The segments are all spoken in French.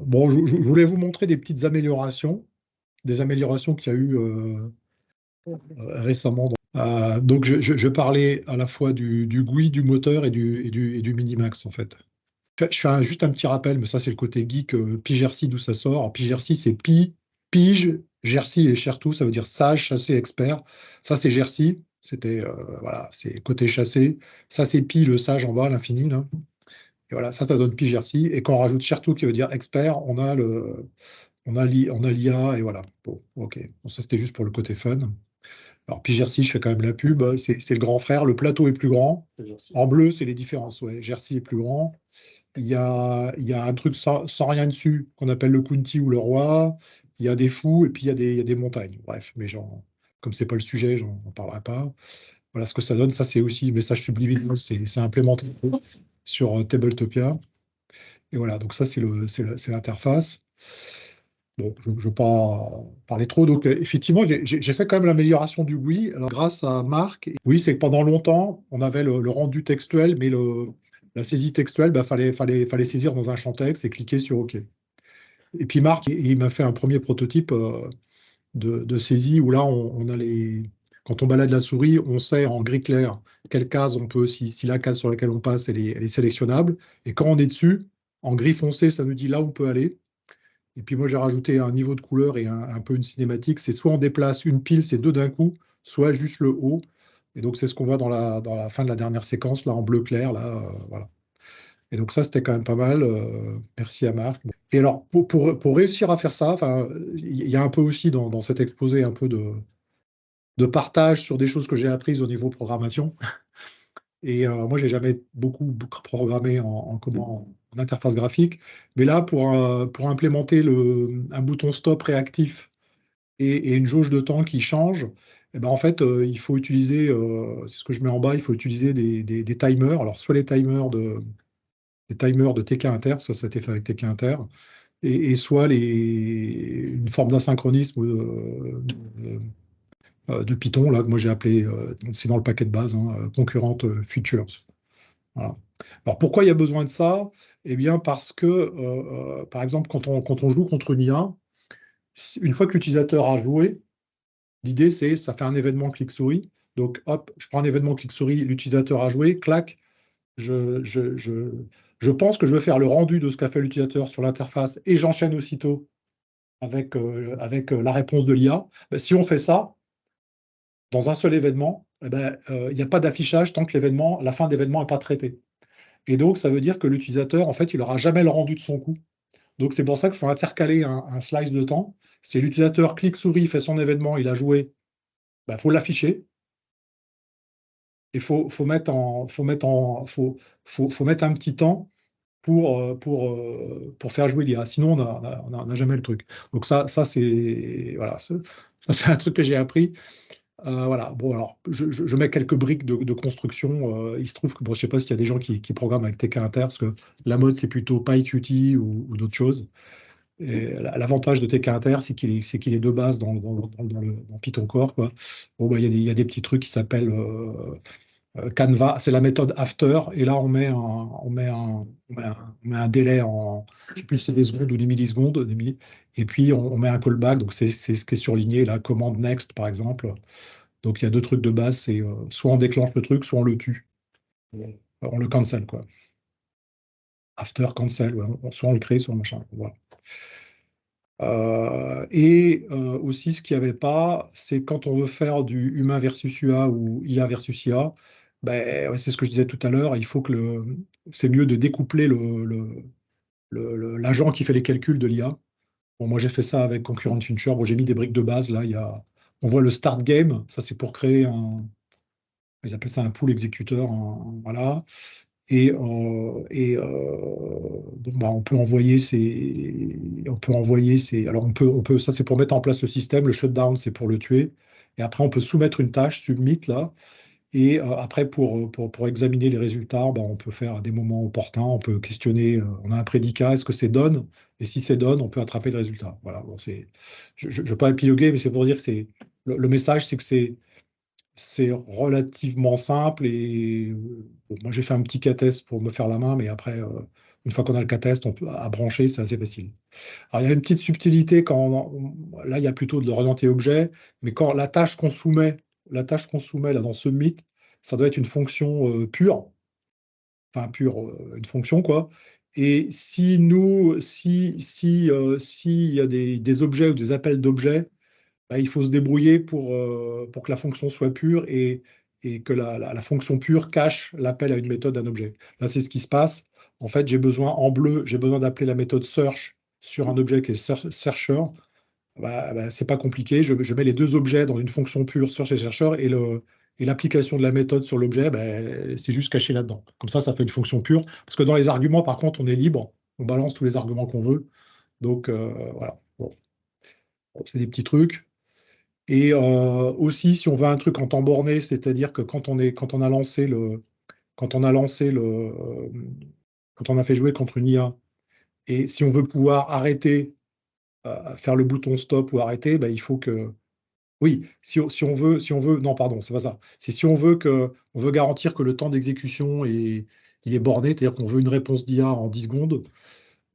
Bon, je voulais vous montrer des améliorations qu'il y a eu récemment. Donc, je parlais à la fois du GUI, du moteur et du Minimax, en fait. Je fais juste un petit rappel, mais ça, c'est le côté geek. PyJersey, d'où ça sort. Alors, PyJersey, c'est Pige, Jersey et Chertou, ça veut dire sage, chassé, expert. Ça, c'est Jersey. C'était, voilà, c'est côté chassé. Ça, c'est Pi, le sage en bas, l'infini, là. Et voilà, ça donne PyJersey. Et quand on rajoute Chertou, qui veut dire expert, on a l'IA, et voilà. Bon, ok. Bon, ça, c'était juste pour le côté fun. Alors, PyJersey, je fais quand même la pub. C'est le grand frère. Le plateau est plus grand. En bleu, c'est les différences. Ouais, Jersey est plus grand. Il y a un truc sans rien dessus qu'on appelle le Kunti ou le roi. Il y a des fous et puis il y a des montagnes. Bref, mais comme c'est pas le sujet, j'en parlerai pas. Voilà ce que ça donne. Ça, c'est aussi message subliminal. C'est implémenté sur Tabletopia. Et voilà, donc ça, c'est l'interface. Bon, je ne veux pas parler trop. Donc, effectivement, j'ai fait quand même l'amélioration du GUI. Alors, grâce à Marc, oui, c'est que pendant longtemps, on avait le rendu textuel, mais la saisie textuelle, fallait saisir dans un champ texte et cliquer sur OK. Et puis Marc, il m'a fait un premier prototype de saisie où là, on a quand on balade la souris, on sait en gris clair quelle case on peut, si la case sur laquelle on passe, elle est sélectionnable. Et quand on est dessus, en gris foncé, ça nous dit là où on peut aller. Et puis moi, j'ai rajouté un niveau de couleur et un peu une cinématique. C'est soit on déplace une pile, c'est deux d'un coup, soit juste le haut. Et donc, c'est ce qu'on voit dans la fin de la dernière séquence, là, en bleu clair, là, voilà. Et donc, ça, c'était quand même pas mal. Merci à Marc. Et alors, pour réussir à faire ça, enfin, il y a un peu aussi dans cet exposé un peu de partage sur des choses que j'ai apprises au niveau programmation. Et moi, j'ai jamais beaucoup programmé en interface graphique. Mais là, pour implémenter un bouton stop réactif et une jauge de temps qui change, eh ben, en fait, il faut utiliser, c'est ce que je mets en bas, il faut utiliser des timers. Alors, soit les timers de TK Inter, ça a été fait avec TK Inter, et soit une forme d'asynchronisme de Python, là, que moi j'ai appelé, c'est dans le paquet de base, hein, concurrente features. Voilà. Alors pourquoi il y a besoin de ça? Eh bien parce que, par exemple, quand on joue contre une IA, une fois que l'utilisateur a joué, l'idée c'est ça fait un événement clic-souris. Donc hop, je prends un événement clic-souris, l'utilisateur a joué, clac, je pense que je veux faire le rendu de ce qu'a fait l'utilisateur sur l'interface et j'enchaîne aussitôt avec la réponse de l'IA. Ben, si on fait ça, dans un seul événement, eh ben, il n'y a pas d'affichage tant que la fin de l'événement n'est pas traitée. Et donc, ça veut dire que l'utilisateur, en fait, il n'aura jamais le rendu de son coup. Donc, c'est pour ça qu'il faut intercaler un slice de temps. Si l'utilisateur clique souris, fait son événement, il a joué, il faut l'afficher. Et faut mettre un petit temps pour faire jouer l'IA. Sinon, on n'a jamais le truc. Donc, ça c'est voilà, ça, c'est un truc que j'ai appris. Voilà, bon, alors, je mets quelques briques de construction. Il se trouve que, bon, je ne sais pas s'il y a des gens qui programment avec TK Inter, parce que la mode, c'est plutôt PyQt ou d'autres choses. Et l'avantage de TK Inter, c'est qu'il est de base dans Python Core, quoi. Bon, bah, il y a des petits trucs qui s'appellent Canva, c'est la méthode after, et là, on met un délai je ne sais plus si c'est des secondes ou des millisecondes, et puis on met un callback, donc c'est ce qui est surligné, là, commande next, par exemple. Donc il y a deux trucs de base, c'est soit on déclenche le truc, soit on le tue. On le cancel, quoi. After cancel, ouais. Soit on le crée, soit machin. Voilà. Et aussi, ce qu'il n'y avait pas, c'est quand on veut faire du humain versus IA ou IA versus IA, ben, ouais, c'est ce que je disais tout à l'heure, c'est mieux de découpler l'agent qui fait les calculs de l'IA. Bon, moi, j'ai fait ça avec Concurrent Future. Bon, j'ai mis des briques de base. Là, on voit le start game. Ça, c'est pour créer ils appellent ça un pool exécuteur. Voilà. Donc, on peut envoyer alors ça c'est pour mettre en place le système, le shutdown c'est pour le tuer, et après on peut soumettre une tâche, submit là, et après pour examiner les résultats, on peut faire à des moments opportuns, on peut questionner, on a un prédicat, est-ce que c'est done, et si c'est done, on peut attraper le résultat. Voilà, bon, je ne veux pas épiloguer, mais c'est pour dire que le message, c'est que c'est relativement simple et bon, moi j'ai fait un petit cas test pour me faire la main, mais après, Une fois qu'on a le cas-test, à brancher, c'est assez facile. Alors, il y a une petite subtilité là, il y a plutôt de l'orienté objet, mais quand la tâche qu'on soumet là dans Submit, ça doit être une fonction pure, enfin pure, une fonction quoi. Et s'il y a des objets ou des appels d'objets, bah, il faut se débrouiller pour que la fonction soit pure et que la fonction pure cache l'appel à une méthode, à un objet. Là, c'est ce qui se passe. En fait, en bleu, j'ai besoin d'appeler la méthode search sur un objet qui est searcher. C'est pas compliqué. Je mets les deux objets dans une fonction pure search et searcher et l'application de la méthode sur l'objet, c'est juste caché là-dedans. Comme ça fait une fonction pure. Parce que dans les arguments, par contre, on est libre. On balance tous les arguments qu'on veut. Donc, voilà. Bon. C'est des petits trucs. Et aussi, si on veut un truc en temps borné, c'est-à-dire que quand on a lancé quand on a lancé quand on a fait jouer contre une IA, et si on veut pouvoir arrêter, faire le bouton stop ou arrêter, il faut que, oui, si on veut, non, pardon, c'est pas ça. C'est si on veut garantir que le temps d'exécution il est borné, c'est-à-dire qu'on veut une réponse d'IA en 10 secondes.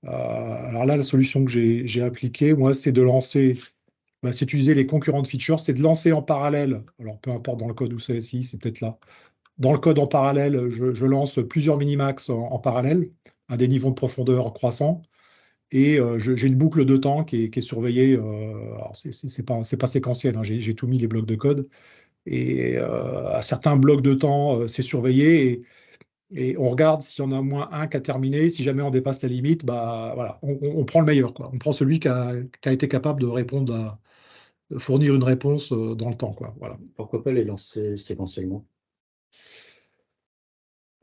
Alors là, la solution que j'ai appliquée, moi, c'est de lancer. C'est utiliser les concurrentes features, c'est de lancer en parallèle, alors peu importe dans le code où c'est, si c'est peut-être là. Dans le code en parallèle, je lance plusieurs minimax en parallèle, à des niveaux de profondeur croissants, et j'ai une boucle de temps qui est surveillée. Alors c'est pas séquentiel, hein, j'ai tout mis les blocs de code, et à certains blocs de temps, c'est surveillé, et on regarde s'il y en a au moins un qui a terminé. Si jamais on dépasse la limite, voilà, on prend le meilleur, quoi. On prend celui qui a été capable de fournir une réponse dans le temps, quoi. Voilà. Pourquoi pas les lancer séquentiellement?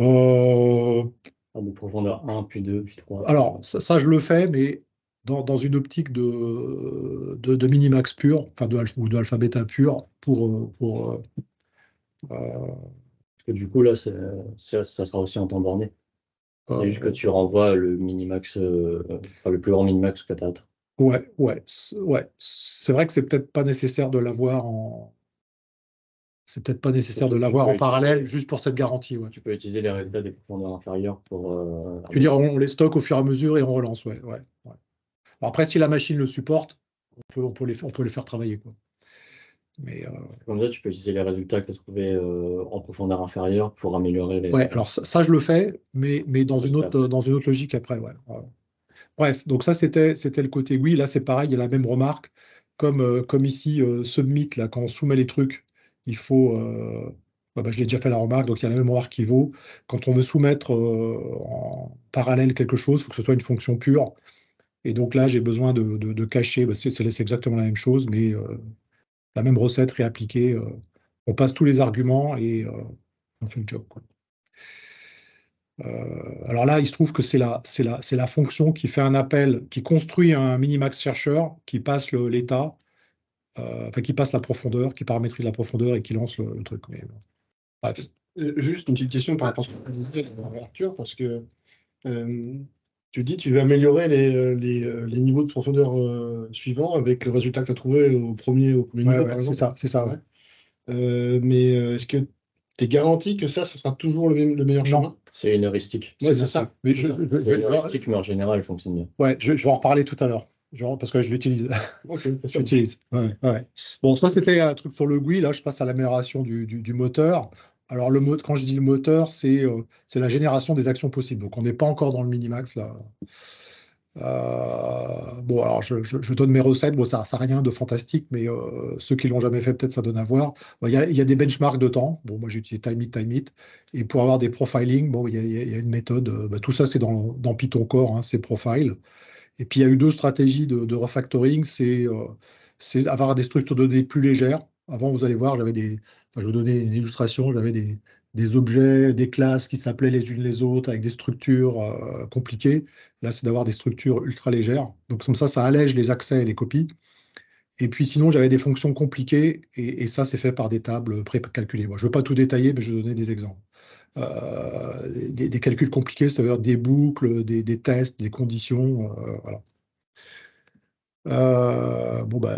Euh, De profondeur 1, puis 2, puis 3. alors, ça, je le fais, mais dans une optique de minimax pur, enfin ou de alpha bêta pur, Parce que du coup, là, ça sera aussi en temps borné. C'est juste que tu renvoies le minimax, enfin, le plus grand minimax que tu as atteint. ouais. C'est vrai que c'est peut-être pas nécessaire de l'avoir en parallèle, juste pour cette garantie. Ouais. Tu peux utiliser les résultats des profondeurs inférieures pour. Tu veux dire, on les stocke au fur et à mesure et on relance, ouais. Bon, après, si la machine le supporte, on peut les faire travailler, quoi. Mais Comme ça, tu peux utiliser les résultats que tu as trouvés en profondeur inférieure pour améliorer les. ouais, alors ça, je le fais, mais dans une autre logique après, ouais. Bref, donc ça c'était le côté oui. Là c'est pareil, il y a la même remarque comme ici Submit là quand on soumet les trucs, il faut je l'ai déjà fait la remarque, donc il y a la même remarque qui vaut quand on veut soumettre en parallèle quelque chose, il faut que ce soit une fonction pure. Et donc là j'ai besoin de cacher, c'est exactement la même chose, mais la même recette réappliquée. On passe tous les arguments et on fait le job, quoi. Alors là, il se trouve que c'est la fonction qui fait un appel, qui construit un minimax chercheur, qui passe l'état, enfin qui passe la profondeur, qui paramétrise la profondeur et qui lance le truc. Mais, bref. Juste une petite question par rapport à ce que tu disais, Arthur, parce que tu dis tu veux améliorer les niveaux de profondeur suivants avec le résultat que tu as trouvé au premier niveau, par exemple. C'est ça. Ouais. Mais est-ce que tu es garanti que ce sera toujours le meilleur chemin? C'est une heuristique. Ouais, c'est ça. C'est une heuristique, mais en général, elle fonctionne bien. Ouais, je vais en reparler tout à l'heure. Parce que je l'utilise. Okay, je l'utilise. Ouais. Bon, ça, c'était un truc sur le GUI. Là, je passe à l'amélioration du moteur. Alors, quand je dis le moteur, c'est la génération des actions possibles. Donc, on n'est pas encore dans le minimax, là. Bon, alors, je donne mes recettes. Bon, ça n'a rien de fantastique, mais ceux qui l'ont jamais fait, peut-être ça donne à voir. Bon, il y a des benchmarks de temps. Bon, moi, j'utilise Time It. Et pour avoir des profiling, bon, il y a une méthode. Tout ça, c'est dans Python Core, hein, c'est profile. Et puis, il y a eu deux stratégies de refactoring. C'est avoir des structures de données plus légères. Avant, vous allez voir, je vais vous donner une illustration. J'avais des objets, des classes qui s'appelaient les unes les autres avec des structures compliquées. Là, c'est d'avoir des structures ultra légères. Donc, comme ça allège les accès et les copies. Et puis, sinon, j'avais des fonctions compliquées. Et ça, c'est fait par des tables pré-calculées. Moi, je ne veux pas tout détailler, mais je vais donner des exemples. Des calculs compliqués, c'est-à-dire des boucles, des tests, des conditions, voilà.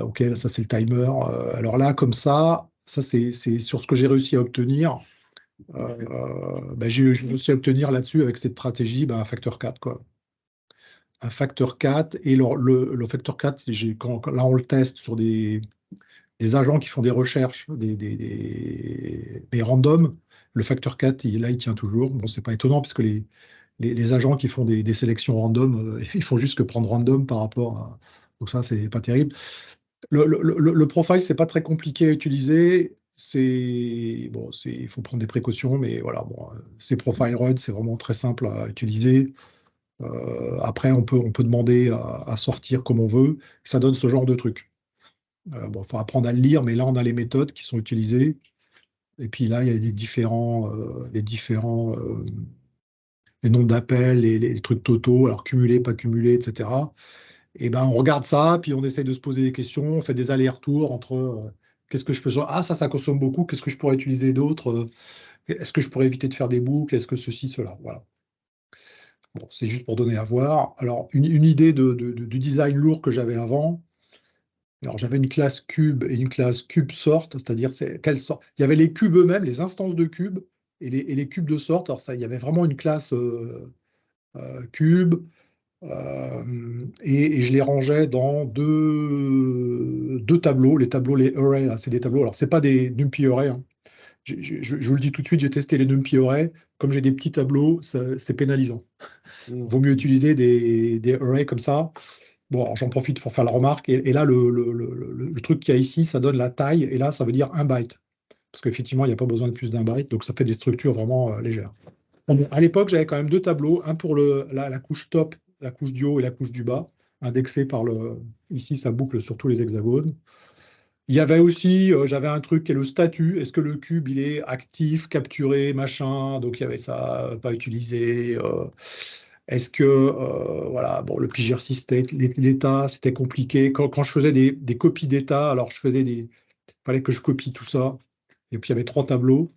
Ok, là, ça c'est le timer. Alors là, comme ça c'est sur ce que j'ai réussi à obtenir. J'ai réussi à obtenir là-dessus avec cette stratégie un facteur 4, quoi. un facteur 4, et le facteur 4, là on le teste sur des agents qui font des recherches, des randoms. Le facteur 4, là, il tient toujours. Bon, c'est pas étonnant, parce que les agents qui font des sélections random, ils font juste que prendre random par rapport à... Donc ça, c'est pas terrible. Le profile, c'est pas très compliqué à utiliser. Bon, il faut prendre des précautions, mais voilà, bon, c'est profile run, c'est vraiment très simple à utiliser. Après, on peut demander à sortir comme on veut. Ça donne ce genre de truc. Bon, il faut apprendre à le lire, mais là, on a les méthodes qui sont utilisées. Et puis là, il y a les nombres d'appels, les trucs totaux, alors cumulés, pas cumulés, etc. Et ben, on regarde ça, puis on essaye de se poser des questions, on fait des allers-retours entre qu'est-ce que je peux... Ah, ça consomme beaucoup, qu'est-ce que je pourrais utiliser d'autre? Est-ce que je pourrais éviter de faire des boucles? Est-ce que ceci, cela? Voilà. Bon, c'est juste pour donner à voir. Alors, une idée du design lourd que j'avais avant. Alors, j'avais une classe cube et une classe cube sort, c'est-à-dire quelle sorte. Il y avait les cubes eux-mêmes, les instances de cubes et les cubes de sort. Alors, ça, il y avait vraiment une classe cube, et je les rangeais dans deux tableaux. Les tableaux, les arrays, là, c'est des tableaux. Alors, c'est pas des NumPy arrays, hein. Je vous le dis tout de suite, j'ai testé les NumPy arrays. Comme j'ai des petits tableaux, c'est pénalisant. Vaut mieux utiliser des arrays comme ça. Bon, alors j'en profite pour faire la remarque. Et là, le truc qu'il y a ici, ça donne la taille. Et là, ça veut dire 1 byte. Parce qu'effectivement, il n'y a pas besoin de plus d'1 byte. Donc, ça fait des structures vraiment légères. Bon, à l'époque, j'avais quand même deux tableaux. Un pour la couche top, la couche du haut et la couche du bas, indexé par Ici, ça boucle sur tous les hexagones. Il y avait aussi, j'avais un truc qui est le statut. Est-ce que le cube, il est actif, capturé, machin? Donc, il y avait ça, pas utilisé. Est-ce que, voilà, bon, le PGRC state, l'état, c'était compliqué. Quand je faisais des copies d'état, alors il fallait que je copie tout ça. Et puis, il y avait 3 tableaux.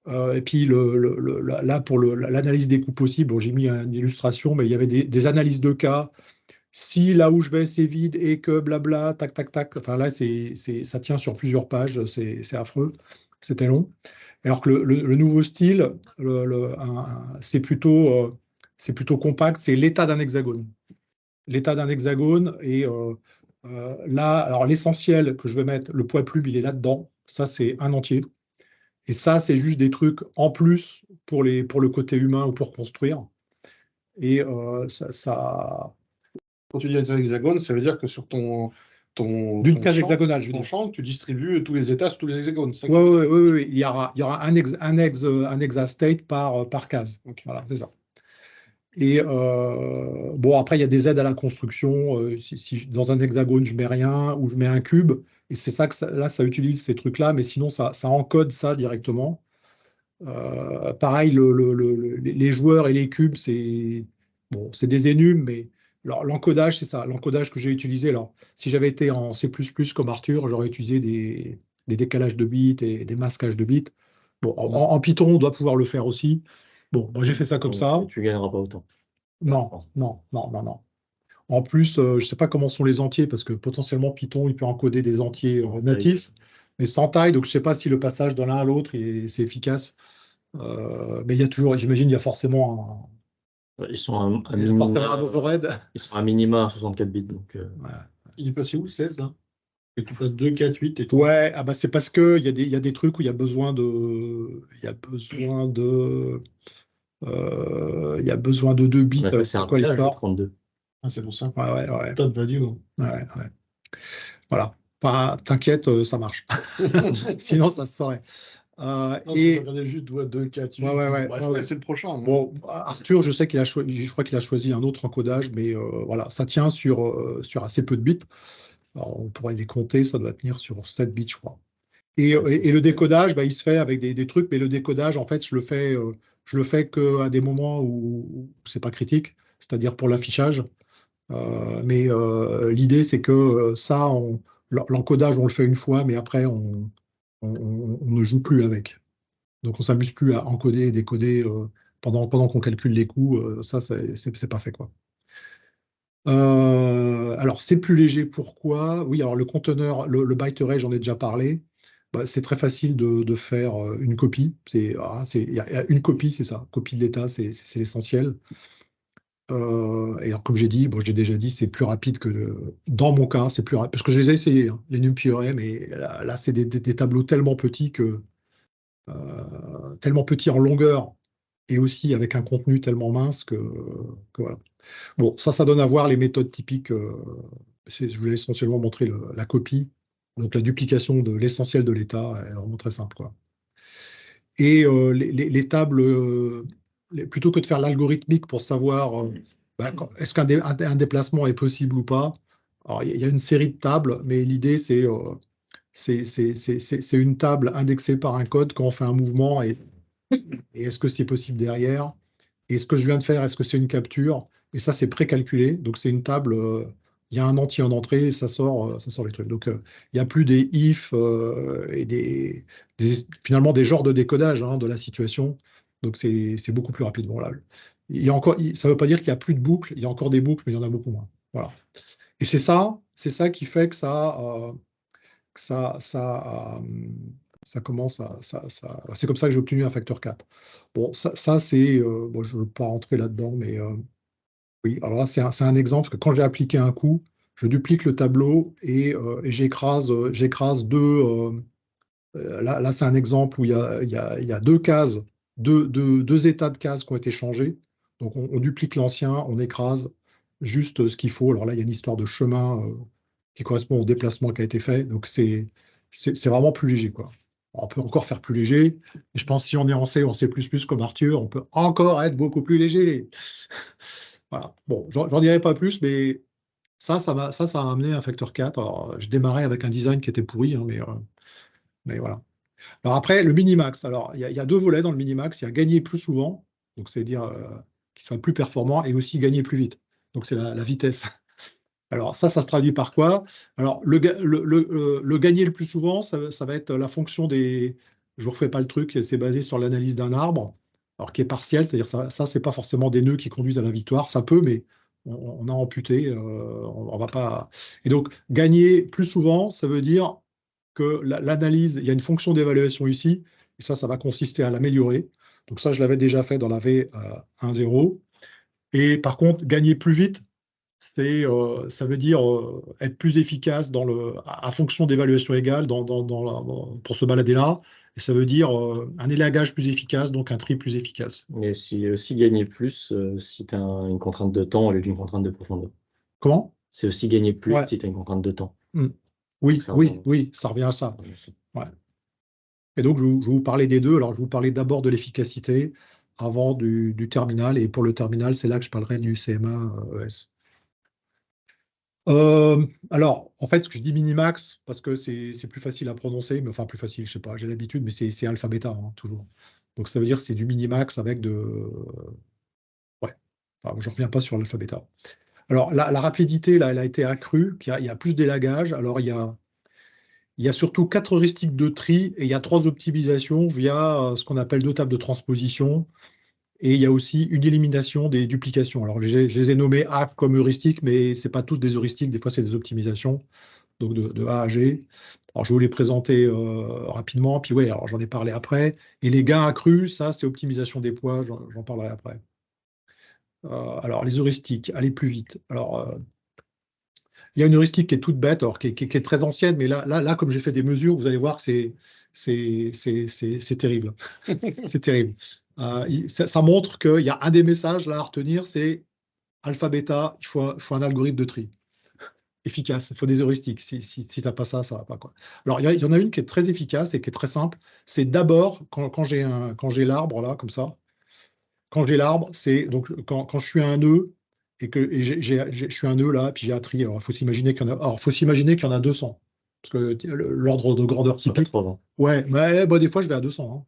Et puis, là, pour l'analyse des coûts possibles, bon, j'ai mis une illustration, mais il y avait des analyses de cas. Si là où je vais, c'est vide et que blabla, tac, tac, tac. Enfin, là, ça tient sur plusieurs pages. C'est affreux. C'était long. Alors que le nouveau style, c'est plutôt compact. C'est l'état d'un hexagone. L'état d'un hexagone. Et là, alors l'essentiel que je vais mettre, le poids plume, il est là-dedans. Ça, c'est un entier. Et ça, c'est juste des trucs en plus pour le côté humain ou pour construire. Et Quand tu dis un hexagone, ça veut dire que sur d'une case hexagonale, je veux ton dire. champ, tu distribues tous les états sur tous les hexagones. Oui. Il y aura un hexastate par case. Okay. Voilà, c'est ça. Et bon, après, il y a des aides à la construction. Si dans un hexagone, je mets rien ou je mets un cube, et c'est ça que là, ça utilise ces trucs-là, mais sinon, ça encode ça directement. Pareil, les joueurs et les cubes, c'est des énums, mais l'encodage, c'est ça. L'encodage que j'ai utilisé, alors, si j'avais été en C++ comme Arthur, j'aurais utilisé des décalages de bits et des masquages de bits. Bon, en Python, on doit pouvoir le faire aussi. Bon, moi, j'ai fait ça comme ça. Tu gagneras pas autant. Non. En plus, je ne sais pas comment sont les entiers, parce que potentiellement, Python, il peut encoder des entiers natifs, mais sans taille, donc je ne sais pas si le passage de l'un à l'autre, c'est efficace. Mais il y a toujours, j'imagine, il y a forcément Ils sont à minima à 64 bits. Donc, ouais. Il est passé où, 16 là? Que tu passes 2, 4, 8 et tout. Ouais, ah bah c'est parce qu'il y a des trucs où il y a besoin de. Il y a besoin de 2 bits. C'est quoi l'histoire? 32. Ah, c'est pour ça. Ouais. Top value. Ouais. Voilà. Enfin, t'inquiète, ça marche. Sinon, ça se saurait. Non, et... regardais juste 2, 4, 8. Ouais. C'est le prochain. Bon, Arthur, je sais je crois qu'il a choisi un autre encodage, mais voilà, ça tient sur assez peu de bits. Alors, on pourrait les compter, ça doit tenir sur 7 bits, je crois. Et le décodage, il se fait avec des trucs, mais le décodage, en fait, je le fais qu'à des moments où c'est pas critique, c'est-à-dire pour l'affichage. Mais l'idée, c'est que ça, l'encodage, on le fait une fois, mais après, on ne joue plus avec. Donc, on ne s'amuse plus à encoder et décoder pendant qu'on calcule les coûts. Ça, c'est pas fait, quoi. Alors, c'est plus léger, pourquoi? Oui, alors le conteneur, le byte array, j'en ai déjà parlé. C'est très facile de faire une copie. Il y a une copie, c'est ça. Copie de l'état, c'est l'essentiel. Et alors, comme j'ai dit, bon, je l'ai déjà dit, c'est plus rapide dans mon cas, c'est plus rapide. Parce que je les ai essayés, hein, les NumPy mais là, c'est des tableaux tellement petits tellement petits en longueur et aussi avec un contenu tellement mince que voilà. Bon, ça donne à voir les méthodes typiques. Je voulais essentiellement montrer la copie, donc la duplication de l'essentiel de l'état, est vraiment très simple, quoi. Et les tables, plutôt que de faire l'algorithmique pour savoir est-ce qu'un déplacement est possible ou pas, alors il y a une série de tables, mais l'idée c'est une table indexée par un code quand on fait un mouvement et est-ce que c'est possible derrière? Et ce que je viens de faire, est-ce que c'est une capture? Et ça, c'est précalculé. Donc, c'est une table, il y a un entier en entrée et ça sort les trucs. Donc, il n'y a plus des if et finalement des genres de décodage hein, de la situation. Donc, c'est beaucoup plus rapide. Bon, là, ça ne veut pas dire qu'il n'y a plus de boucles. Il y a encore des boucles, mais il y en a beaucoup moins. Voilà. Et c'est ça qui fait que ça commence c'est comme ça que j'ai obtenu un facteur 4. Bon, ça c'est, bon, je ne veux pas rentrer là-dedans, mais oui, alors là, c'est un exemple que quand j'ai appliqué un coup, je duplique le tableau et j'écrase deux. Là, c'est un exemple où il y a deux cases, deux états de cases qui ont été changés. Donc, on duplique l'ancien, on écrase juste ce qu'il faut. Alors là, il y a une histoire de chemin qui correspond au déplacement qui a été fait. Donc, c'est vraiment plus léger, quoi. On peut encore faire plus léger. Et je pense que si on est en C ou en C++ comme Arthur, on peut encore être beaucoup plus léger. Voilà. Bon, j'en dirai pas plus, mais ça a amené un facteur 4. Alors, je démarrais avec un design qui était pourri, hein, mais voilà. Alors après, le minimax. Alors, il y a deux volets dans le minimax. Il y a gagner plus souvent, donc c'est-à-dire qu'il soit plus performant, et aussi gagner plus vite. Donc, c'est la vitesse. Alors, ça se traduit par quoi? Alors, le gagner le plus souvent, ça va être la fonction des. Je ne vous refais pas le truc, c'est basé sur l'analyse d'un arbre, alors qui est partiel, c'est-à-dire ça c'est pas forcément des nœuds qui conduisent à la victoire, ça peut, mais on a amputé, on va pas. Et donc, gagner plus souvent, ça veut dire que l'analyse, il y a une fonction d'évaluation ici, et ça va consister à l'améliorer. Donc ça, je l'avais déjà fait dans la V1.0. Et par contre, gagner plus vite, ça veut dire être plus efficace à fonction d'évaluation égale pour se balader là. Et ça veut dire un élagage plus efficace, donc un tri plus efficace. Mais si aussi gagner plus si tu as une contrainte de temps au lieu d'une contrainte de profondeur. Comment? C'est aussi gagner plus Ouais. si tu as une contrainte de temps. Oui, ça oui, ça revient à ça. Ouais. Et donc, je vais vous parler des deux. Alors, je vais vous parler d'abord de l'efficacité avant du terminal. Et pour le terminal, c'est là que je parlerai du CMA ES. Alors, en fait, ce que je dis minimax, parce que c'est plus facile à prononcer, mais enfin plus facile, je sais pas, j'ai l'habitude, mais c'est alpha bêta, hein, toujours. Donc ça veut dire que c'est du minimax avec de. Ouais, enfin, je ne reviens pas sur l'alpha bêta. Alors, la rapidité, là, elle a été accrue, il y a plus d'élagage. Alors, il y a surtout 4 heuristiques de tri et il y a 3 optimisations via ce qu'on appelle 2 tables de transposition. Et il y a aussi une élimination des duplications. Alors, je les ai nommés A comme heuristique, mais ce n'est pas tous des heuristiques, des fois c'est des optimisations, donc de A à G. Alors, je vais vous les présenter rapidement, puis ouais, alors j'en ai parlé après. Et les gains accrus, ça, c'est optimisation des poids, j'en parlerai après. Alors, les heuristiques, aller plus vite. Alors, il y a une heuristique qui est toute bête, alors qui est très ancienne, mais là, comme j'ai fait des mesures, vous allez voir que c'est terrible. C'est terrible. Ça montre qu'il y a un des messages là à retenir, c'est alpha, bêta, il faut un algorithme de tri efficace. Il faut des heuristiques. Si tu n'as pas ça, ça ne va pas, quoi. Alors, il y en a une qui est très efficace et qui est très simple. C'est d'abord, quand j'ai l'arbre, là, comme ça, quand j'ai l'arbre, c'est donc quand je suis à un nœud et que je suis un nœud là, puis j'ai un tri. Alors, il faut s'imaginer qu'il y en a, alors, faut s'imaginer qu'il y en a 200. Parce que l'ordre de grandeur typique. Ouais, mais des fois, je vais à 200. Hein.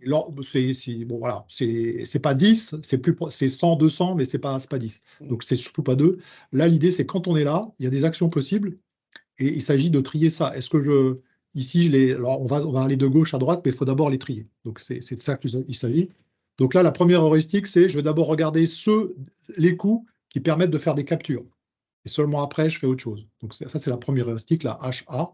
Bon, voilà, c'est pas 10, c'est 100, 200, mais c'est pas 10. Donc, c'est surtout pas 2. Là, l'idée, c'est quand on est là, il y a des actions possibles et il s'agit de trier ça. Est-ce que ici, alors, on va aller de gauche à droite, mais il faut d'abord les trier. Donc, c'est de ça qu'il s'agit. Donc là, la première heuristique, c'est je vais d'abord regarder les coups qui permettent de faire des captures. Et seulement après, je fais autre chose. Donc, ça, c'est la première heuristique, la HA.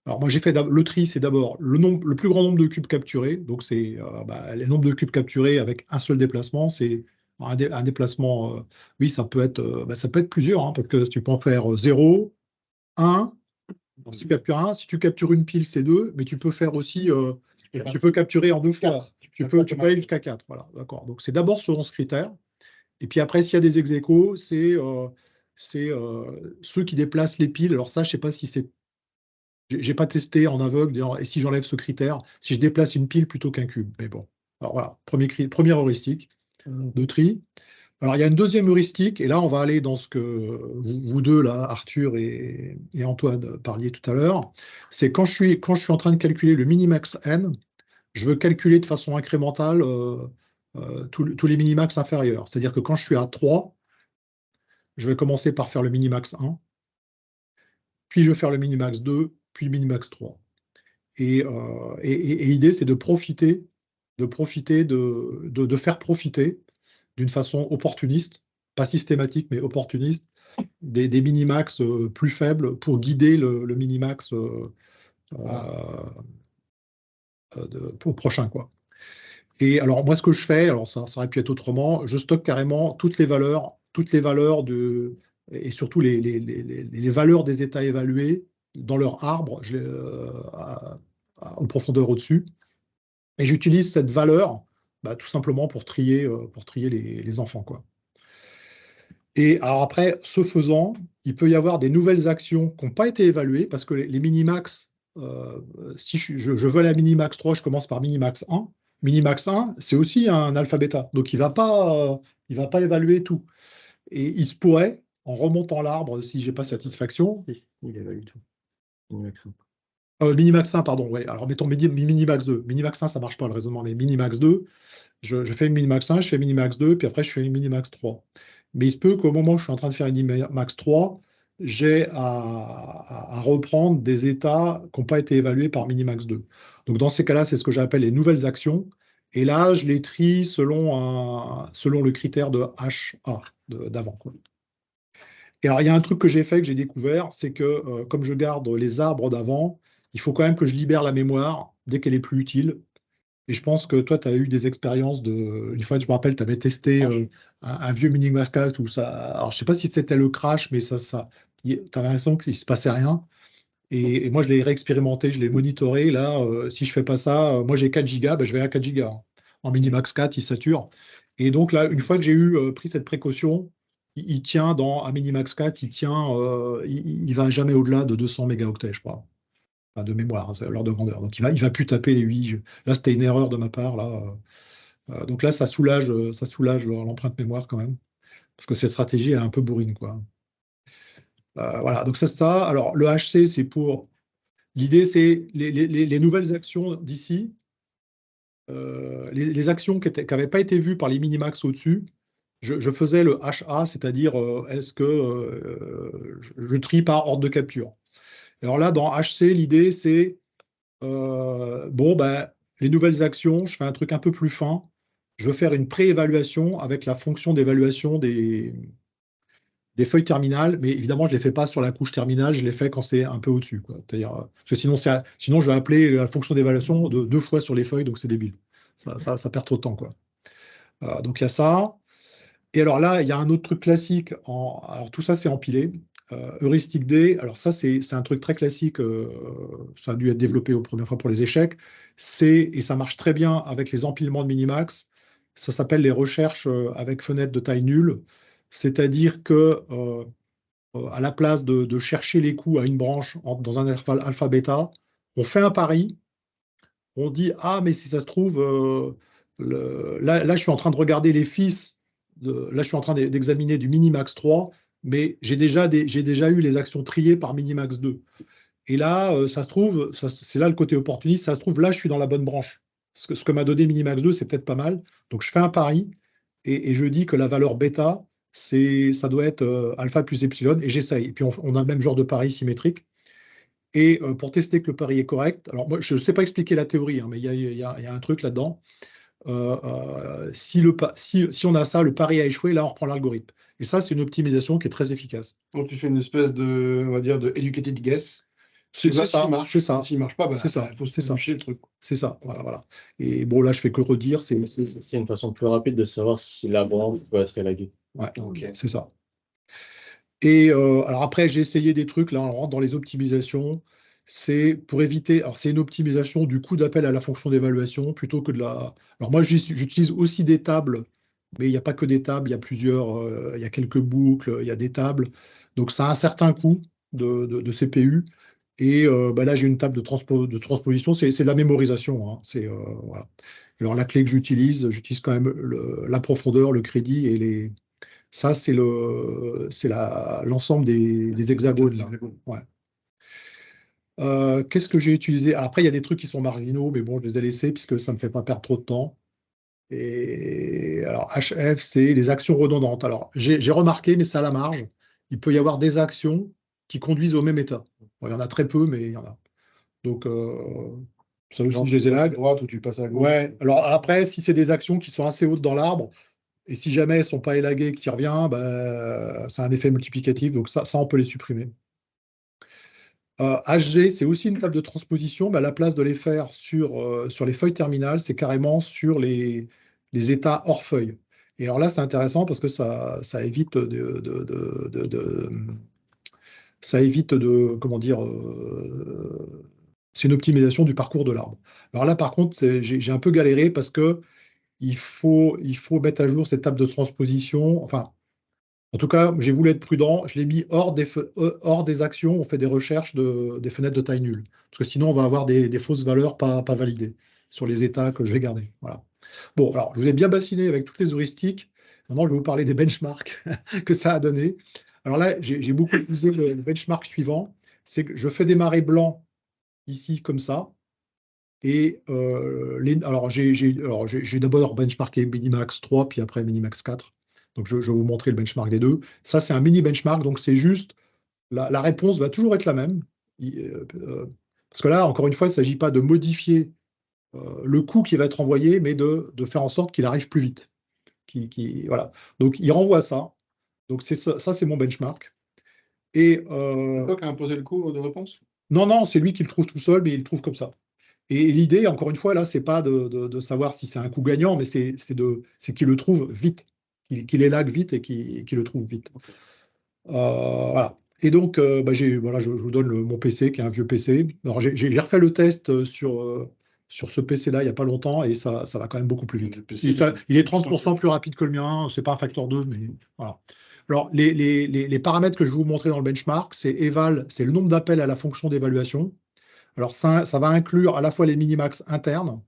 Alors, moi, j'ai fait le tri, c'est d'abord le plus grand nombre de cubes capturés. Donc, c'est le nombre de cubes capturés avec un seul déplacement, c'est Un déplacement, oui, ça peut être plusieurs, hein, parce que tu peux en faire 0, 1. Si tu captures 1, si tu captures une pile, c'est 2, mais tu peux faire aussi, tu peux capturer en 2 fois. Tu peux aller jusqu'à 4. Voilà, d'accord. Donc, c'est d'abord selon ce critère. Et puis après, s'il y a des ex-aequo, c'est ceux qui déplacent les piles. Alors ça, je ne sais pas si c'est... J'ai pas testé en aveugle, et si j'enlève ce critère, si je déplace une pile plutôt qu'un cube. Mais bon, alors voilà, première heuristique de tri. Alors, il y a une deuxième heuristique, et là, on va aller dans ce que vous deux, là, Arthur et Antoine, parliez tout à l'heure. C'est quand je suis en train de calculer le minimax n, je veux calculer de façon incrémentale tous les minimax inférieurs. C'est-à-dire que quand je suis à 3, je vais commencer par faire le minimax 1, puis je vais faire le minimax 2, puis le minimax 3. Et l'idée, c'est de faire profiter d'une façon opportuniste, pas systématique, mais opportuniste, des minimax plus faibles pour guider le minimax au prochain, quoi. Et alors, moi, ce que je fais, alors ça aurait pu être autrement, je stocke carrément toutes les valeurs et surtout les valeurs des états évalués dans leur arbre, aux profondeurs au-dessus. Et j'utilise cette valeur tout simplement pour trier les enfants, quoi. Et alors après, ce faisant, il peut y avoir des nouvelles actions qui n'ont pas été évaluées parce que les minimax, si je veux la minimax 3, je commence par minimax 1. Minimax 1, c'est aussi un alpha-bêta, donc il va pas évaluer tout. Et il se pourrait, en remontant l'arbre, si j'ai pas satisfaction. Il évalue tout. Minimax 1. Minimax 1, pardon, ouais. Alors mettons minimax 2. Minimax 1, ça marche pas le raisonnement, mais minimax 2, je fais une minimax 1, je fais minimax 2, puis après je fais une minimax 3. Mais il se peut qu'au moment où je suis en train de faire une minimax 3, j'ai à reprendre des états qui n'ont pas été évalués par minimax 2. Donc dans ces cas-là, c'est ce que j'appelle les nouvelles actions. Et là, je les trie selon le critère de HA d'avant, quoi. Et alors, il y a un truc que j'ai fait, que j'ai découvert, c'est que comme je garde les arbres d'avant, il faut quand même que je libère la mémoire dès qu'elle est plus utile. Et je pense que toi, tu as eu des expériences une fois, je me rappelle, tu avais testé un vieux Minimax 4 où ça. Alors, je sais pas si c'était le crash, mais tu avais l'impression qu'il ne se passait rien. Et moi, je l'ai réexpérimenté, je l'ai monitoré. Là, si je fais pas ça, moi j'ai 4 gigas, je vais à 4 gigas, hein. En Minimax 4, il sature. Et donc là, une fois que j'ai pris cette précaution, il tient à Minimax 4, il va jamais au-delà de 200 mégaoctets, je crois. Enfin, de mémoire, c'est l'ordre de grandeur. Donc il va plus taper les 8. Là, c'était une erreur de ma part. Là. Donc là, ça soulage l'empreinte mémoire quand même. Parce que cette stratégie, elle est un peu bourrine, quoi. Voilà, donc c'est ça. Alors, le HC, c'est pour... L'idée, c'est les nouvelles actions d'ici, les actions qui n'avaient pas été vues par les minimax au-dessus, je faisais le HA, c'est-à-dire est-ce que je trie par ordre de capture. Alors là, dans HC, l'idée, c'est les nouvelles actions, je fais un truc un peu plus fin. Je veux faire une pré-évaluation avec la fonction d'évaluation des feuilles terminales, mais évidemment, je ne les fais pas sur la couche terminale, je les fais quand c'est un peu au-dessus, quoi. C'est-à-dire, parce que sinon, je vais appeler la fonction d'évaluation de 2 fois sur les feuilles, donc c'est débile. Ça perd trop de temps, quoi. Donc il y a ça. Et alors là, il y a un autre truc classique. Alors tout ça, c'est empilé. Heuristique D, alors ça, c'est un truc très classique. Ça a dû être développé aux premières fois pour les échecs. Et ça marche très bien avec les empilements de minimax. Ça s'appelle les recherches avec fenêtre de taille nulle. C'est-à-dire que à la place de chercher les coups à une branche dans un intervalle alpha-bêta, on fait un pari. On dit, ah, mais si ça se trouve, là, je suis en train de regarder les fils. Là, je suis en train d'examiner du minimax 3, mais j'ai déjà eu les actions triées par minimax 2. Et là, ça se trouve, c'est là le côté opportuniste, ça se trouve, là, je suis dans la bonne branche. Ce que m'a donné minimax 2, c'est peut-être pas mal. Donc, je fais un pari et je dis que la valeur bêta, ça doit être alpha plus epsilon, et j'essaye. Et puis, on a le même genre de pari symétrique. Et pour tester que le pari est correct, alors moi, je ne sais pas expliquer la théorie, hein, mais il y a un truc là-dedans. Si on a ça, le pari a échoué, là, on reprend l'algorithme. Et ça, c'est une optimisation qui est très efficace. Donc, tu fais une espèce de, on va dire, de educated guess. C'est Là, ça, s'il marche. c'est ça. S'il marche pas, C'est ça, il faut c'est ça. se le truc. C'est ça, voilà. Et bon, là, je fais que redire, C'est une façon plus rapide de savoir si la branche peut être élaguée. ouais, Ok. c'est ça. Et alors après, j'ai essayé des trucs, là, on rentre dans les optimisations. C'est pour éviter, alors c'est une optimisation du coût d'appel à la fonction d'évaluation plutôt que de la. Alors moi, j'utilise aussi des tables, mais il n'y a pas que des tables, il y a plusieurs, il y a quelques boucles, il y a des tables. Donc ça a un certain coût de CPU. Et bah là, j'ai une table de transposition, c'est de la mémorisation, hein. Voilà. Alors la clé que j'utilise quand même la profondeur, le crédit et les. Ça, c'est l'ensemble des hexagones, là. Ouais. Qu'est-ce que j'ai utilisé? Alors après, il y a des trucs qui sont marginaux, mais bon, je les ai laissés puisque ça ne me fait pas perdre trop de temps. Et alors, HF, c'est les actions redondantes. Alors, j'ai remarqué, mais c'est à la marge, il peut y avoir des actions qui conduisent au même état. Bon, il y en a très peu, mais il y en a. Donc, ça aussi, je les ai là. À droite ou tu passes à gauche. Ouais, alors après, si c'est des actions qui sont assez hautes dans l'arbre, et si jamais elles ne sont pas élaguées et que tu y reviens, bah, c'est un effet multiplicatif, donc ça, on peut les supprimer. HG, c'est aussi une table de transposition, mais à la place de les faire sur les feuilles terminales, c'est carrément sur les états hors feuille. Et alors là, c'est intéressant parce que ça évite ça évite de, comment dire, c'est une optimisation du parcours de l'arbre. Alors là, par contre, j'ai un peu galéré parce que il faut mettre à jour cette table de transposition. Enfin, en tout cas, j'ai voulu être prudent. Je l'ai mis hors des actions. On fait des recherches des fenêtres de taille nulle. Parce que sinon, on va avoir des fausses valeurs pas validées sur les états que je vais garder. Voilà. Bon, alors, je vous ai bien bassiné avec toutes les heuristiques. Maintenant, je vais vous parler des benchmarks que ça a donné. Alors là, j'ai beaucoup utilisé le benchmark suivant. C'est que je fais démarrer blanc ici, comme ça. Et alors, j'ai d'abord benchmarké Minimax 3, puis après Minimax 4. Donc, je vais vous montrer le benchmark des deux. Ça, c'est un mini benchmark, donc c'est juste, la réponse va toujours être la même. Parce que là, encore une fois, il ne s'agit pas de modifier le coût qui va être envoyé, mais de faire en sorte qu'il arrive plus vite. Voilà. Donc, il renvoie ça. Donc, ça, c'est mon benchmark. Et C'est toi qui as imposé le coût de réponse? non, c'est lui qui le trouve tout seul, mais il le trouve comme ça. Et l'idée, encore une fois, là, c'est pas de savoir si c'est un coup gagnant, mais c'est qu'il le trouve vite, qu'il élague vite et qu'il le trouve vite. Voilà. Et donc, bah, voilà, je vous donne mon PC, qui est un vieux PC. Alors, j'ai refait le test sur ce PC-là il n'y a pas longtemps, et ça va quand même beaucoup plus vite. Il est 30% plus rapide que le mien, c'est pas un facteur 2, mais voilà. Alors, les paramètres que je vais vous montrer dans le benchmark, c'est eval, c'est le nombre d'appels à la fonction d'évaluation. Alors, ça va inclure à la fois les minimax internes,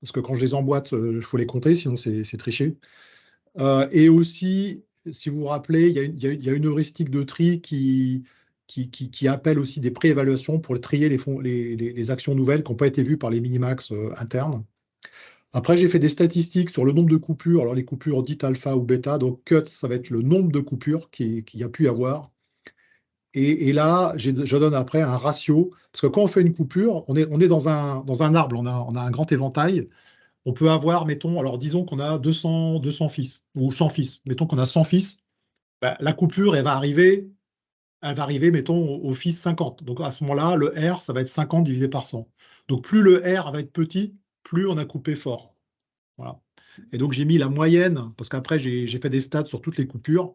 parce que quand je les emboîte, il faut les compter, sinon c'est triché. Et aussi, si vous vous rappelez, il y a une heuristique de tri qui appelle aussi des préévaluations pour trier les actions nouvelles qui n'ont pas été vues par les minimax internes. Après, j'ai fait des statistiques sur le nombre de coupures. Alors, les coupures dites alpha ou bêta, donc cut, ça va être le nombre de coupures qu'il y a pu y avoir. Et là, je donne après un ratio, parce que quand on fait une coupure, on est dans un arbre, on a un grand éventail. On peut avoir, mettons, alors disons qu'on a 200 fils, ou 100 fils. Mettons qu'on a 100 fils, bah, la coupure, elle va arriver, mettons, au fils 50. Donc à ce moment-là, le R, ça va être 50 divisé par 100. Donc plus le R va être petit, plus on a coupé fort. Voilà. Et donc j'ai mis la moyenne, parce qu'après j'ai fait des stats sur toutes les coupures.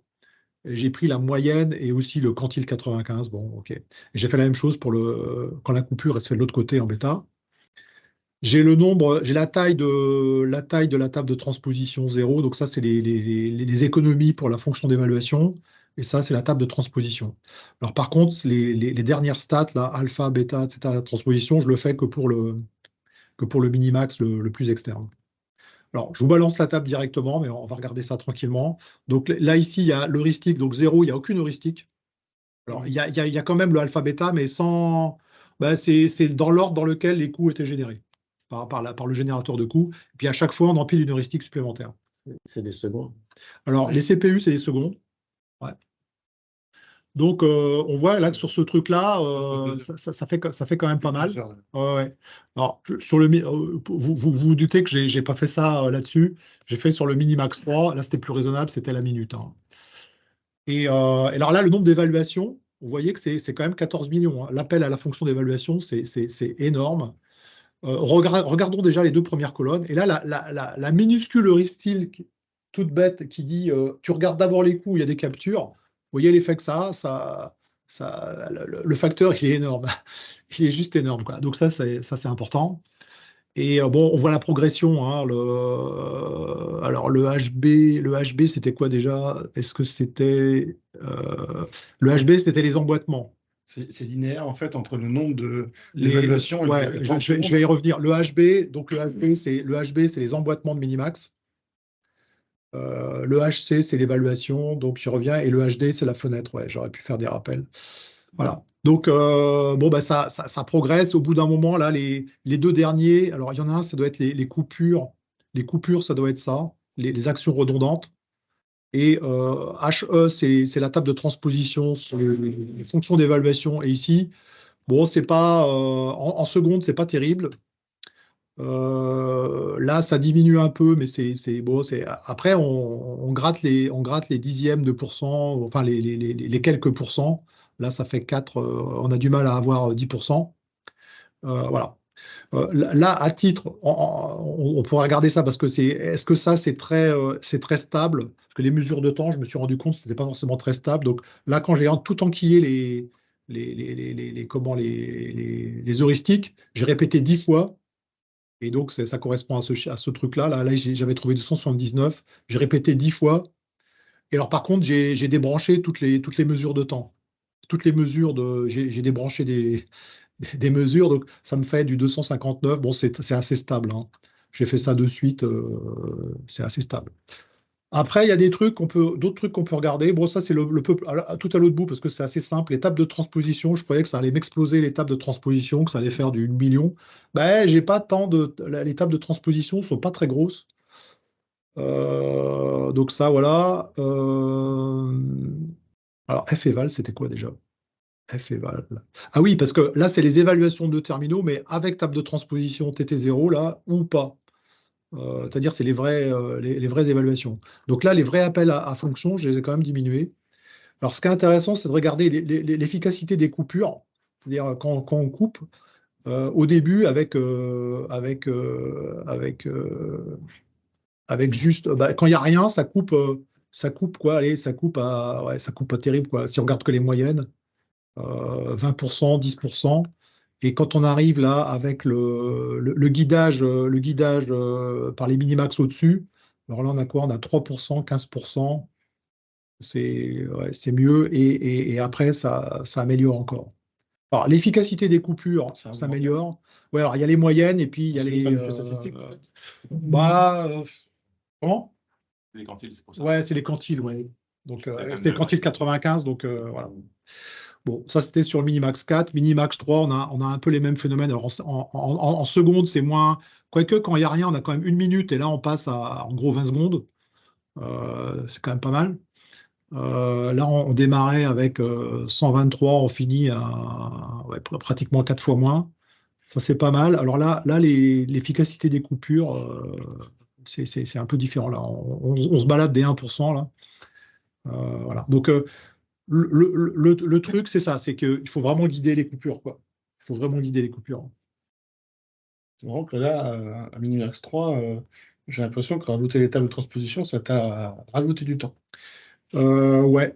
J'ai pris la moyenne et aussi le quantile 95. Bon, ok. J'ai fait la même chose quand la coupure elle se fait de l'autre côté en bêta. J'ai la taille de la table de transposition 0. Donc ça, c'est les économies pour la fonction d'évaluation. Et ça, c'est la table de transposition. Alors par contre, les dernières stats, là, alpha, bêta, etc., la transposition, je le fais que pour le minimax le plus externe. Alors, je vous balance la table directement, mais on va regarder ça tranquillement. Donc là, ici, il y a l'heuristique. Donc 0, il n'y a aucune heuristique. Alors, il y a quand même le alpha bêta, mais sans. Bah, c'est dans l'ordre dans lequel les coûts étaient générés par le générateur de coûts. Et puis à chaque fois, on empile une heuristique supplémentaire. C'est des secondes. Alors, les CPU, c'est des secondes. Ouais. Donc, on voit là que sur ce truc-là, ça fait quand même pas mal. Ouais. Alors, vous doutez que j'ai pas fait ça là-dessus. J'ai fait sur le Minimax 3. Là, c'était plus raisonnable, c'était la minute, hein. Et alors là, le nombre d'évaluations, vous voyez que c'est quand même 14 millions, hein. L'appel à la fonction d'évaluation, c'est énorme. Regardons déjà les deux premières colonnes. Et là, la minuscule heuristique toute bête qui dit tu regardes d'abord les coûts, il y a des captures. Vous voyez l'effet que le facteur, il est énorme. Il est juste énorme, quoi. Donc ça, c'est important. Et bon, on voit la progression, hein, alors le HB, c'était quoi déjà? Est-ce que c'était le HB, c'était les emboîtements. C'est linéaire, en fait, entre le nombre d'évaluations. Ouais, je vais y revenir. Le HB, donc le HB, c'est les emboîtements de Minimax. Le HC, c'est l'évaluation, donc j'y reviens. Et le HD, c'est la fenêtre. Ouais, j'aurais pu faire des rappels. Voilà. Donc, bon, bah, ça progresse. Au bout d'un moment, là, les deux derniers, alors il y en a un, ça doit être les coupures. Les coupures, ça doit être ça, les actions redondantes. Et HE, c'est la table de transposition sur les fonctions d'évaluation. Et ici, bon, c'est pas en seconde, c'est pas terrible. Là, ça diminue un peu, mais c'est bon. Après, on gratte les dixièmes de pourcent, enfin les quelques pourcents. Là, ça fait 4. On a du mal à avoir 10%. Voilà. Là, à titre, on pourrait regarder ça parce que est-ce que ça, c'est très stable? Parce que les mesures de temps, je me suis rendu compte que ce n'était pas forcément très stable. Donc là, quand j'ai tout enquillé les heuristiques, j'ai répété 10 fois. Et donc, ça correspond à ce truc-là. Là, j'avais trouvé 279. J'ai répété 10 fois. Et alors, par contre, j'ai débranché toutes les mesures de temps. Toutes les mesures j'ai débranché des mesures. Donc, ça me fait du 259. Bon, c'est assez stable, hein. J'ai fait ça de suite. C'est assez stable. Après, il y a d'autres trucs qu'on peut regarder. Bon, ça, c'est tout à l'autre bout parce que c'est assez simple. Les tables de transposition, je croyais que ça allait m'exploser les tables de transposition, que ça allait faire du million. Ben, j'ai pas tant les tables de transposition sont pas très grosses. Donc ça, voilà. Alors, F eval, c'était quoi déjà? F eval. Ah oui, parce que là, c'est les évaluations de terminaux, mais avec table de transposition TT0, là, ou pas. C'est-à-dire, c'est les vraies évaluations. Donc là, les vrais appels à fonctions, je les ai quand même diminués. Alors, ce qui est intéressant, c'est de regarder l'efficacité des coupures. C'est-à-dire, quand on coupe, au début, avec juste, bah, quand il n'y a rien, ça coupe quoi, allez, ouais, ça coupe pas terrible, quoi. Si on regarde que les moyennes, 20%, 10%. Et quand on arrive là avec le guidage, par les minimax au-dessus, alors là on a quoi? On a 3%, 15%. C'est mieux. Et après, ça améliore encore. Alors, l'efficacité des coupures s'améliore. Ouais, alors il y a les moyennes et puis il y a les. Bah, comment? Les quantiles, c'est pour ça. Ouais, c'est les quantiles, ouais. Donc, c'est les quantiles 95, donc voilà. Bon, ça c'était sur le Minimax 4. Minimax 3, on a un peu les mêmes phénomènes. Alors, en seconde, c'est moins. Quoique, quand il n'y a rien, on a quand même 1 minute et là, on passe à en gros 20 secondes. C'est quand même pas mal. Là, on démarrait avec 123, on finit à ouais, pratiquement 4 fois moins. Ça, c'est pas mal. Alors là, l'efficacité des coupures, c'est un peu différent. Là, on se balade des 1%. Là. Voilà. Donc, le truc, c'est ça, c'est qu'il faut vraiment guider les coupures, quoi. Il faut vraiment guider les coupures. C'est marrant que là, à Minimax 3, j'ai l'impression que rajouter les tables de transposition, ça t'a rajouté du temps. Ouais.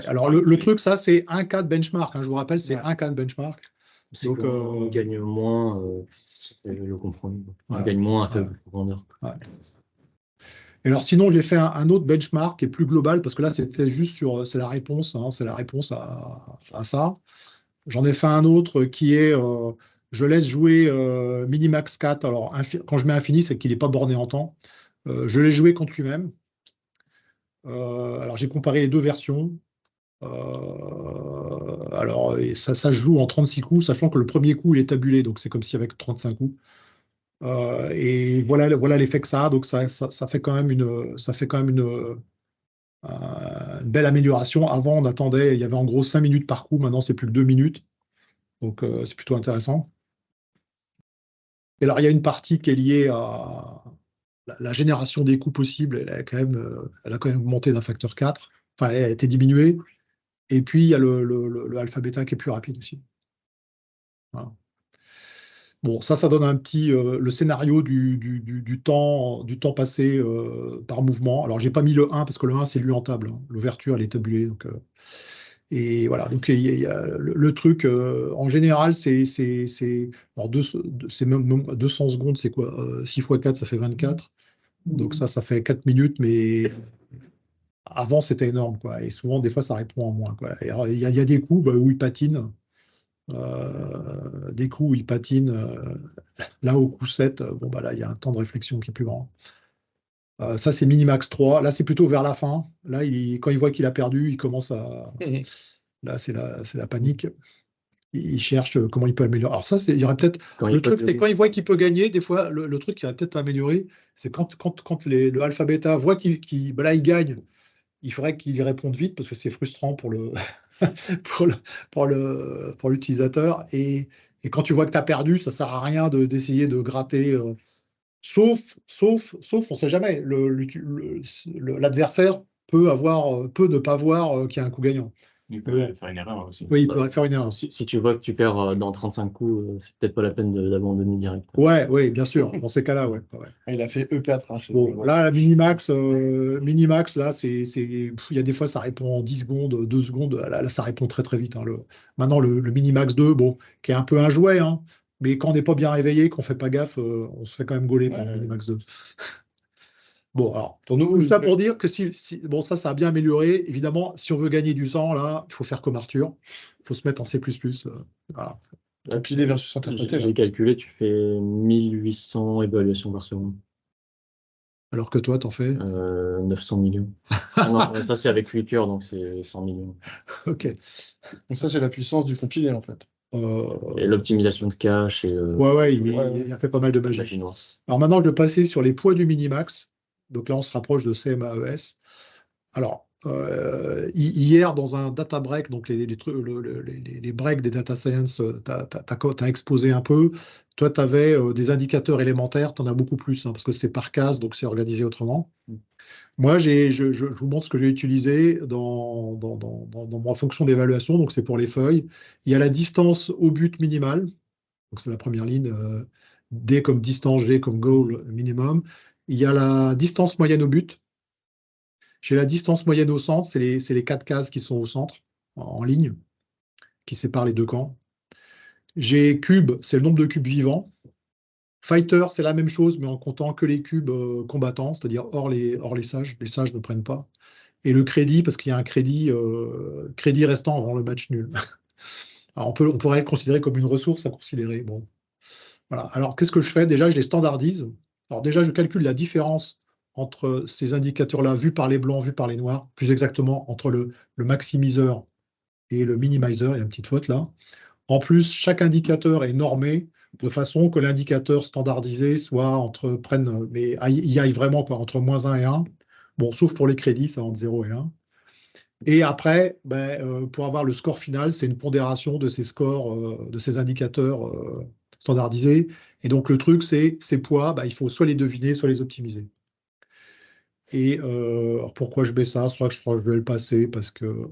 Alors, le truc, ça, c'est un cas de benchmark, hein. Je vous rappelle, c'est un cas de benchmark. Donc, on gagne moins, le compromis. On gagne moins à faible profondeur. Ouais. Et alors, sinon, j'ai fait un autre benchmark qui est plus global, parce que là, c'était juste c'est la réponse, hein, c'est la réponse à ça. J'en ai fait un autre qui est, je laisse jouer Minimax 4. Alors, quand je mets infini, c'est qu'il n'est pas borné en temps. Je l'ai joué contre lui-même. Alors, j'ai comparé les deux versions. Alors, et ça se joue en 36 coups, sachant que le premier coup, il est tabulé, donc c'est comme si avec 35 coups. Et voilà l'effet que ça a. Donc, ça fait quand même une belle amélioration. Avant, on attendait, il y avait en gros 5 minutes par coup. Maintenant, c'est plus que 2 minutes. Donc, c'est plutôt intéressant. Et alors, il y a une partie qui est liée à la génération des coups possibles. Elle a quand même augmenté d'un facteur 4. Enfin, elle a été diminuée. Et puis, il y a le alpha-bêta qui est plus rapide aussi. Voilà. Bon, ça donne un petit le scénario du temps passé par mouvement. Alors, j'ai pas mis le 1 parce que le 1, c'est lu en table, hein. L'ouverture, elle est tabulée. Donc, et voilà, donc il y a le truc, en général, alors c'est même 200 secondes, c'est quoi? 6 fois 4, ça fait 24. Donc ça fait 4 minutes, mais avant, c'était énorme, quoi. Et souvent, des fois, ça répond en moins, quoi. Et alors, il y a des coups où il patine. Des coups où il patine. Là, au coup 7, bon, bah, là, il y a un temps de réflexion qui est plus grand. Ça, c'est Minimax 3. Là, c'est plutôt vers la fin. Là, quand il voit qu'il a perdu, il commence à. Là, c'est la panique. Il cherche comment il peut améliorer. Alors, ça, il y aurait peut-être. Le truc, c'est quand il voit qu'il peut gagner, des fois, le truc qui va peut-être améliorer, c'est quand le alpha-bêta voit bah là, il gagne. Il faudrait qu'il y réponde vite parce que c'est frustrant pour pour l'utilisateur. Et quand tu vois que tu as perdu, ça sert à rien d'essayer de gratter. Sauf, on ne sait jamais. L'adversaire peut ne pas voir qu'il y a un coup gagnant. Il peut faire une erreur aussi. Oui, il pourrait faire une erreur. Si tu vois que tu perds dans 35 coups, c'est peut-être pas la peine d'abandonner direct. Ouais, bien sûr. Dans ces cas-là, ouais. Il a fait E4. Hein, Bon, là, la Minimax, là, il y a des fois, ça répond en 10 secondes, 2 secondes. Là, ça répond très, très vite, hein. Maintenant, le Minimax 2, bon, qui est un peu un jouet, hein, mais quand on n'est pas bien réveillé, qu'on ne fait pas gaffe, on se fait quand même gauler par le Minimax 2. Bon, alors, tout ça pour dire que bon, ça a bien amélioré. Évidemment, si on veut gagner du temps, là, il faut faire comme Arthur. Il faut se mettre en C++. Voilà. Empiler versus interpréter. J'ai calculé, tu fais 1800 évaluations par seconde. Alors que toi, t'en fais 900 millions. Ah non, ça c'est avec Flickr, donc c'est 100 millions. Ok. Donc ça, c'est la puissance du compilé, en fait. Et l'optimisation de cache. Ouais, il a fait pas mal de magie. Alors maintenant, je vais passer sur les poids du Minimax. Donc là, on se rapproche de CMAES. Alors, hier, dans un data break, donc les breaks des data science, tu as exposé un peu. Toi, tu avais des indicateurs élémentaires, tu en as beaucoup plus, hein, parce que c'est par case, donc c'est organisé autrement. Moi, je vous montre ce que j'ai utilisé dans ma fonction d'évaluation, donc c'est pour les feuilles. Il y a la distance au but minimal, donc c'est la première ligne, D comme distance, G comme goal minimum. Il y a la distance moyenne au but. J'ai la distance moyenne au centre, c'est les 4 cases qui sont au centre, en ligne, qui séparent les deux camps. J'ai cube, c'est le nombre de cubes vivants. Fighter, c'est la même chose, mais en comptant que les cubes combattants, c'est-à-dire hors les sages. Les sages ne prennent pas. Et le crédit, parce qu'il y a un crédit restant avant le match nul. Alors on pourrait le considérer comme une ressource à considérer. Bon. Voilà. Alors qu'est-ce que je fais? Déjà, je les standardise. Alors déjà, je calcule la différence entre ces indicateurs-là, vus par les blancs, vus par les noirs, plus exactement entre le maximiseur et le minimizer. Il y a une petite faute là. En plus, chaque indicateur est normé de façon que l'indicateur standardisé mais il aille vraiment quoi, entre -1 et 1. Bon, sauf pour les crédits, ça entre 0 et 1. Et après, pour avoir le score final, c'est une pondération de ces scores, de ces indicateurs standardisés. Et donc, le truc, c'est ces poids, il faut soit les deviner, soit les optimiser. Et alors pourquoi je mets ça? Je crois que je vais le passer parce que.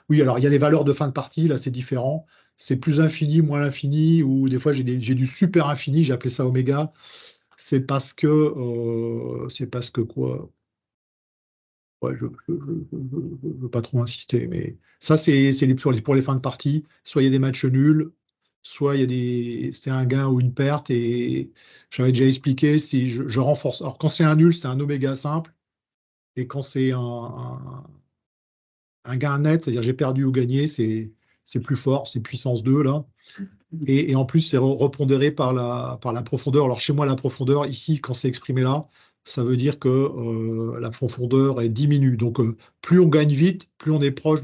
Oui, alors il y a les valeurs de fin de partie, là c'est différent. C'est plus infini, moins l'infini, ou des fois j'ai du super infini, j'ai appelé ça oméga. C'est parce que quoi? Ouais, je ne veux pas trop insister, mais ça c'est pour les fins de partie. Soit il y a des matchs nuls, soit c'est un gain ou une perte. Et j'avais déjà expliqué si je renforce. Alors quand c'est un nul, c'est un oméga simple. Et quand c'est un gain net, c'est-à-dire j'ai perdu ou gagné, c'est plus fort, c'est puissance 2 là. Et en plus, c'est repondéré par la profondeur. Alors chez moi, la profondeur, ici, quand c'est exprimé là, ça veut dire que la profondeur est diminue. Donc plus on gagne vite, plus on est proche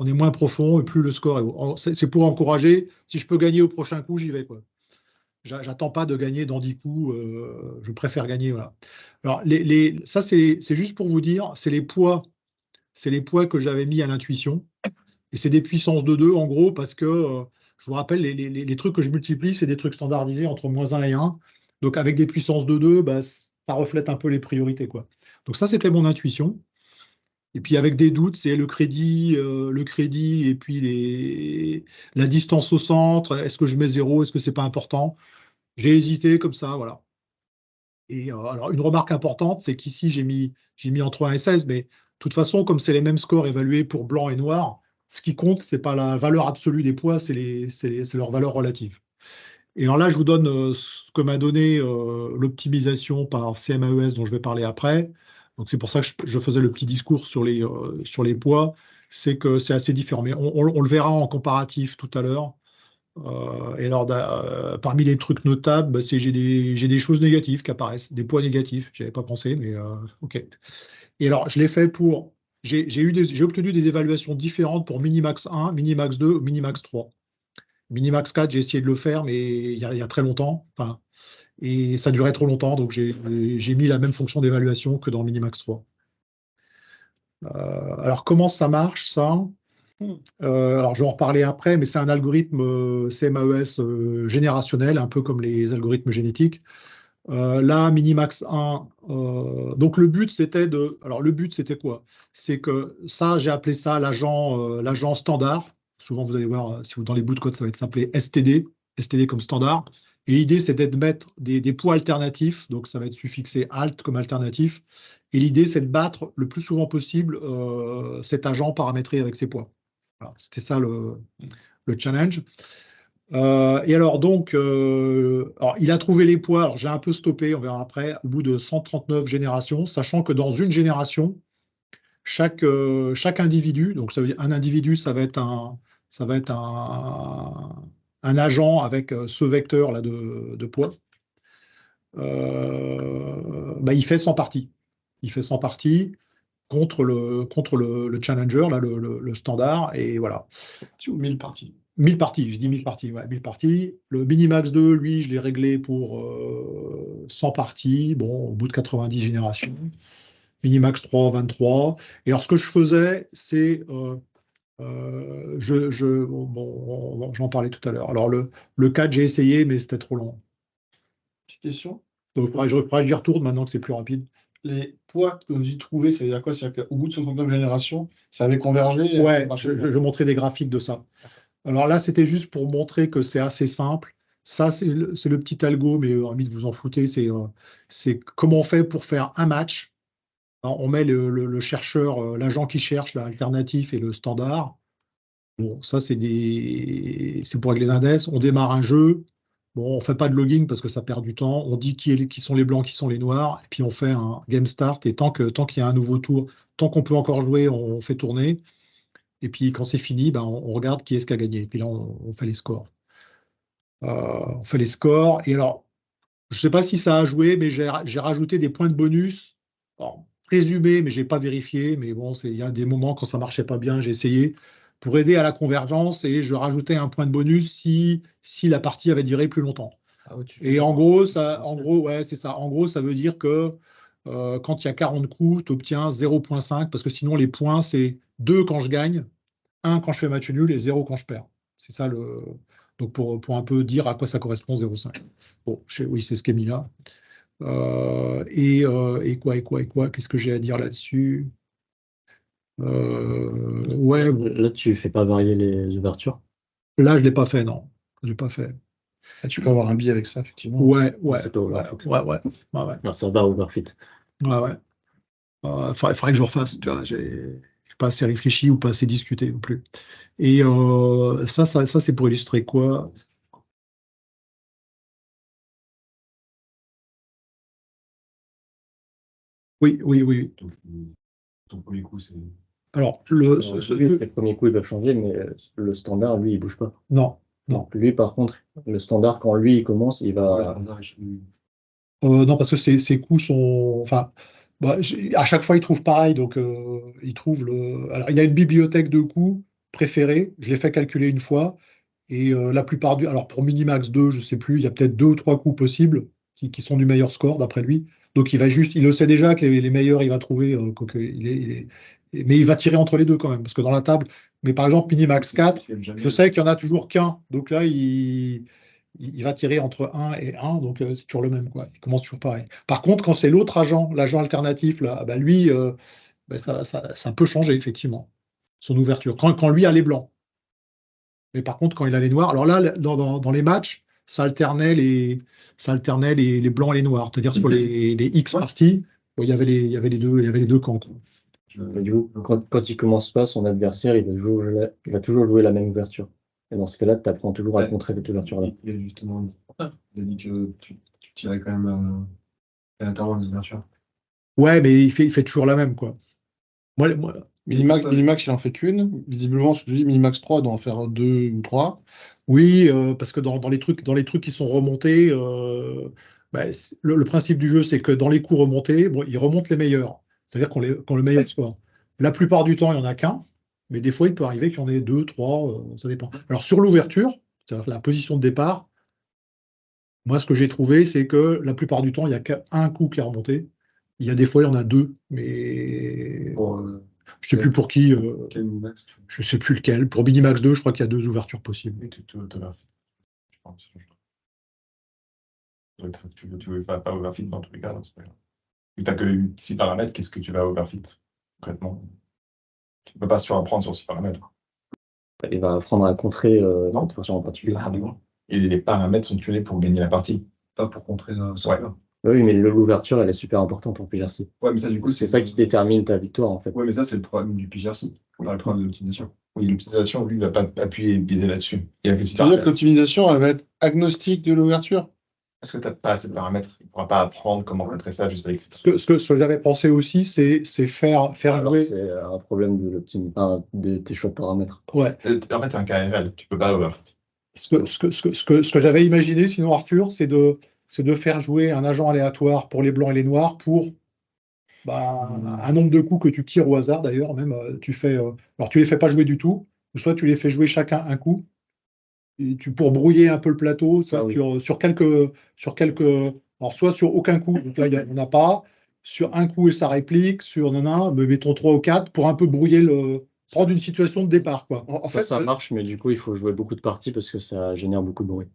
on est moins profond et plus le score est haut. C'est pour encourager, si je peux gagner au prochain coup, j'y vais, quoi. J'attends pas de gagner dans 10 coups, je préfère gagner. Voilà. Alors, ça, c'est juste pour vous dire, c'est les poids que j'avais mis à l'intuition. Et c'est des puissances de 2, en gros, parce que, je vous rappelle, les trucs que je multiplie, c'est des trucs standardisés entre -1 et 1. Donc, avec des puissances de 2, ça reflète un peu les priorités, quoi. Donc, ça, c'était mon intuition. Et puis avec des doutes, c'est le crédit et puis la distance au centre. Est-ce que je mets 0? Est-ce que c'est pas important? J'ai hésité comme ça, voilà. Et alors, une remarque importante, c'est qu'ici, j'ai mis entre 1 et 16, mais de toute façon, comme c'est les mêmes scores évalués pour blanc et noir, ce qui compte, c'est pas la valeur absolue des poids, c'est leur valeur relative. Et alors là, je vous donne ce que m'a donné l'optimisation par CMAES dont je vais parler après. Donc c'est pour ça que je faisais le petit discours sur les poids. C'est que c'est assez différent. Mais on le verra en comparatif tout à l'heure. Et alors, parmi les trucs notables, bah, j'ai des choses négatives qui apparaissent, des poids négatifs. J'avais pas pensé, mais OK. Et alors, je l'ai fait pour. J'ai obtenu des évaluations différentes pour Minimax 1, Minimax 2, Minimax 3. Minimax 4, j'ai essayé de le faire, mais il y a très longtemps. Enfin, et ça durait trop longtemps, donc j'ai mis la même fonction d'évaluation que dans Minimax 3. Alors, comment ça marche, ça? Alors, je vais en reparler après, mais c'est un algorithme CMAES générationnel, un peu comme les algorithmes génétiques. Là, Minimax 1, donc le but, c'était de. Alors, le but, c'était quoi? C'est que ça, j'ai appelé ça l'agent standard. Souvent, vous allez voir, si vous dans les bouts de code, ça va être s'appeler STD comme standard. Et l'idée, c'était de mettre des poids alternatifs, donc ça va être suffixé alt comme alternatif. Et l'idée, c'est de battre le plus souvent possible cet agent paramétré avec ses poids. Voilà, c'était ça le challenge. Et alors donc, alors, il a trouvé les poids. Alors j'ai un peu stoppé, on verra après, au bout de 139 générations, sachant que dans une génération, chaque individu, donc ça veut dire un individu, ça va être un agent avec ce vecteur là de poids. Bah, il fait 100 parties. Il fait 100 parties contre le challenger, là, le standard, et voilà. 1000 parties. 1000 parties, je dis 1000 parties, ouais, 1000 parties. Le Minimax 2, lui, je l'ai réglé pour 100 parties, bon, au bout de 90 générations. Minimax 3, 23. Et alors, ce que je faisais, c'est. Bon, j'en parlais tout à l'heure. Alors, le 4, j'ai essayé, mais c'était trop long. Petite question. Donc, il faudrait que j'y retourne maintenant que c'est plus rapide. Les poids que vous y trouvez, ça veut dire quoi? C'est-à-dire qu'au bout de 139 générations, ça avait convergé? Ouais, je montrais des graphiques de ça. Alors là, c'était juste pour montrer que c'est assez simple. Ça, c'est le petit algo, mais envie de vous en fouter. C'est comment on fait pour faire un match. Alors, on met le chercheur, l'agent qui cherche l'alternatif et le standard. Bon, ça, c'est pour régler les indices. On démarre un jeu. Bon, on ne fait pas de logging parce que ça perd du temps. On dit qui sont les blancs, qui sont les noirs. Et puis, on fait un game start. Et tant qu'il y a un nouveau tour, tant qu'on peut encore jouer, on fait tourner. Et puis, quand c'est fini, ben, on regarde qui est-ce qui a gagné. Et puis là, on fait les scores. On fait les scores. Et alors, je ne sais pas si ça a joué, mais j'ai rajouté des points de bonus. Alors, présumé, mais je n'ai pas vérifié. Mais bon, il y a des moments quand ça ne marchait pas bien, j'ai essayé pour aider à la convergence et je rajoutais un point de bonus si la partie avait duré plus longtemps. Ah ouais, Et en gros, ouais, c'est ça. En gros, ça veut dire que quand il y a 40 coups, tu obtiens 0,5 parce que sinon, les points, c'est 2 quand je gagne, 1 quand je fais match nul et 0 quand je perds. C'est ça le. Donc, pour un peu dire à quoi ça correspond 0,5. Bon, oui, c'est ce qui est mis là. Et quoi? Qu'est-ce que j'ai à dire là-dessus? Ouais, Là, tu fais pas varier les ouvertures. là, je ne l'ai pas fait, non. Je l'ai pas fait. Ah, tu peux avoir un biais avec ça, effectivement. Ouais. C'est pas overfit. Ouais. Non, ça va overfit. Ouais. Faudrait que je refasse. Tu vois, j'ai pas assez réfléchi ou pas assez discuté non plus. Et ça, c'est pour illustrer quoi? Oui. Ton premier coup, c'est. Alors, Lui, le premier coup, il va changer, mais le standard, lui, il bouge pas. non. Lui, par contre, le standard, quand lui, il commence, il va. Non, parce que ces coups sont. Enfin, bah, à chaque fois, il trouve pareil. Donc, il trouve le. Alors, il y a une bibliothèque de coups préférée. Je l'ai fait calculer une fois. Et la plupart du. Alors, pour Minimax 2, je ne sais plus, il y a peut-être 2 ou 3 coups possibles qui sont du meilleur score, d'après lui. Donc, il le sait déjà que les meilleurs, il va trouver. Mais il va tirer entre les deux quand même. Parce que dans la table. Mais par exemple, Minimax 4, je sais qu'il n'y en a toujours qu'un. Donc là, il va tirer entre 1 et 1, donc c'est toujours le même, quoi. Il commence toujours pareil. Par contre, quand c'est l'autre agent, l'agent alternatif, là, bah lui, ben ça peut changer, effectivement, son ouverture. Quand lui a les blancs. Mais par contre, quand il a les noirs, alors là, dans les matchs, ça alternait les blancs et les noirs. C'est-à-dire sur les X parties, bon, il y avait les deux camps, quoi. Mais du coup, quand il commence pas, son adversaire, il va toujours jouer la même ouverture. Et dans ce cas-là, tu apprends toujours à contrer cette ouverture-là. Il a justement il a dit que tu tirais quand même à l'intérieur des ouvertures. Ouais, mais il fait toujours la même, quoi. Moi, Minimax, il en fait qu'une. Visiblement, je te dis, Minimax 3 doit en faire 2 ou 3. oui, parce que dans les trucs qui sont remontés, le principe du jeu, c'est que dans les coups remontés, bon, ils remontent les meilleurs. C'est-à-dire qu'on le meilleur score. La plupart du temps, il n'y en a qu'un, mais des fois, il peut arriver qu'il y en ait 2, 3, ça dépend. Alors, sur l'ouverture, c'est-à-dire la position de départ, moi, ce que j'ai trouvé, c'est que la plupart du temps, il n'y a qu'un coup qui est remonté. Il y a des fois, il y en a 2, mais je sais plus pour qui. Quel minimax Je sais plus lequel. Pour Minimax 2, je crois qu'il y a 2 ouvertures possibles. Et tu overfit. Je pense. Tu veux pas overfit dans tous les cas, c'est pas grave. Tu n'as que 6 paramètres, qu'est-ce que tu vas overfit concrètement? Tu ne peux pas surapprendre sur 6 paramètres. Il va apprendre à contrer Non. cette version en particulier. Ah, mais non. Et les paramètres sont tunés pour gagner la partie. Pas pour contrer Ouais. Oui, mais l'ouverture, elle est super importante en PGRC. Ouais, mais ça, du coup, C'est ça qui détermine ta victoire, en fait. Ouais, mais ça, c'est le problème du PGRC. On a le problème de l'optimisation. Oui, l'optimisation, lui, il ne va pas appuyer et biaiser là-dessus. Il y a que Tu veux dire que l'optimisation, elle va être agnostique de l'ouverture? Parce que tu n'as pas assez de paramètres. Il ne pourra pas apprendre comment contrer ça juste avec. Ce que j'avais pensé aussi, c'est faire Alors, jouer. c'est un problème de l'optimisation, de tes choix de paramètres. Ouais. En fait, tu as un KRL, tu ne peux pas overfit. Ce que j'avais imaginé, sinon, Arthur, c'est de faire jouer un agent aléatoire pour les blancs et les noirs pour un nombre de coups que tu tires au hasard, d'ailleurs. Même, alors, tu les fais pas jouer du tout, ou soit tu les fais jouer chacun un coup. Et pour brouiller un peu le plateau, sur quelques. Alors, soit sur aucun coup, donc là, il n'y en a pas. Sur un coup et sa réplique, sur mais mettons 3 ou 4 pour un peu brouiller prendre une situation de départ, quoi. En fait, ça marche, mais du coup, il faut jouer beaucoup de parties parce que ça génère beaucoup de bruit.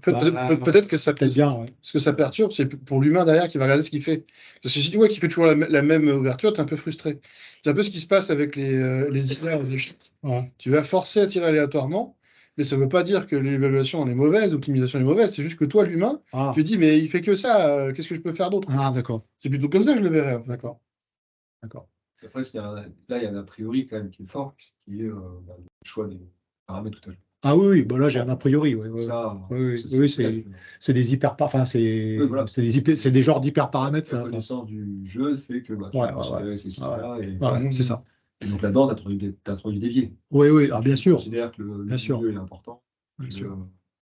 En fait, peut-être que ça peut-être bien, ouais. Ce que ça perturbe, c'est pour l'humain derrière qui va regarder ce qu'il fait. Parce que si tu vois qu'il fait toujours la même ouverture, tu es un peu frustré. C'est un peu ce qui se passe avec les IA aux échecs. Ouais. Tu vas forcer à tirer aléatoirement, mais ça ne veut pas dire que l'évaluation est mauvaise, l'optimisation est mauvaise. C'est juste que toi, l'humain, tu te dis, mais il fait que ça, qu'est-ce que je peux faire d'autre? Ah, d'accord. C'est plutôt comme ça que je le verrais. En fait. D'accord. Après, là, il y a un a priori quand même qui est fort, qui est le choix des paramètres tout à l'heure. Ah oui, bah là j'ai un a priori. C'est des hyper, enfin c'est des genres d'hyper paramètres. La connaissance du jeu fait que tu vas considérer ces sites-là. C'est ça. Et donc là-dedans, tu as introduit des biais. Oui, bien sûr. Tu considères que le jeu est important. Bien sûr.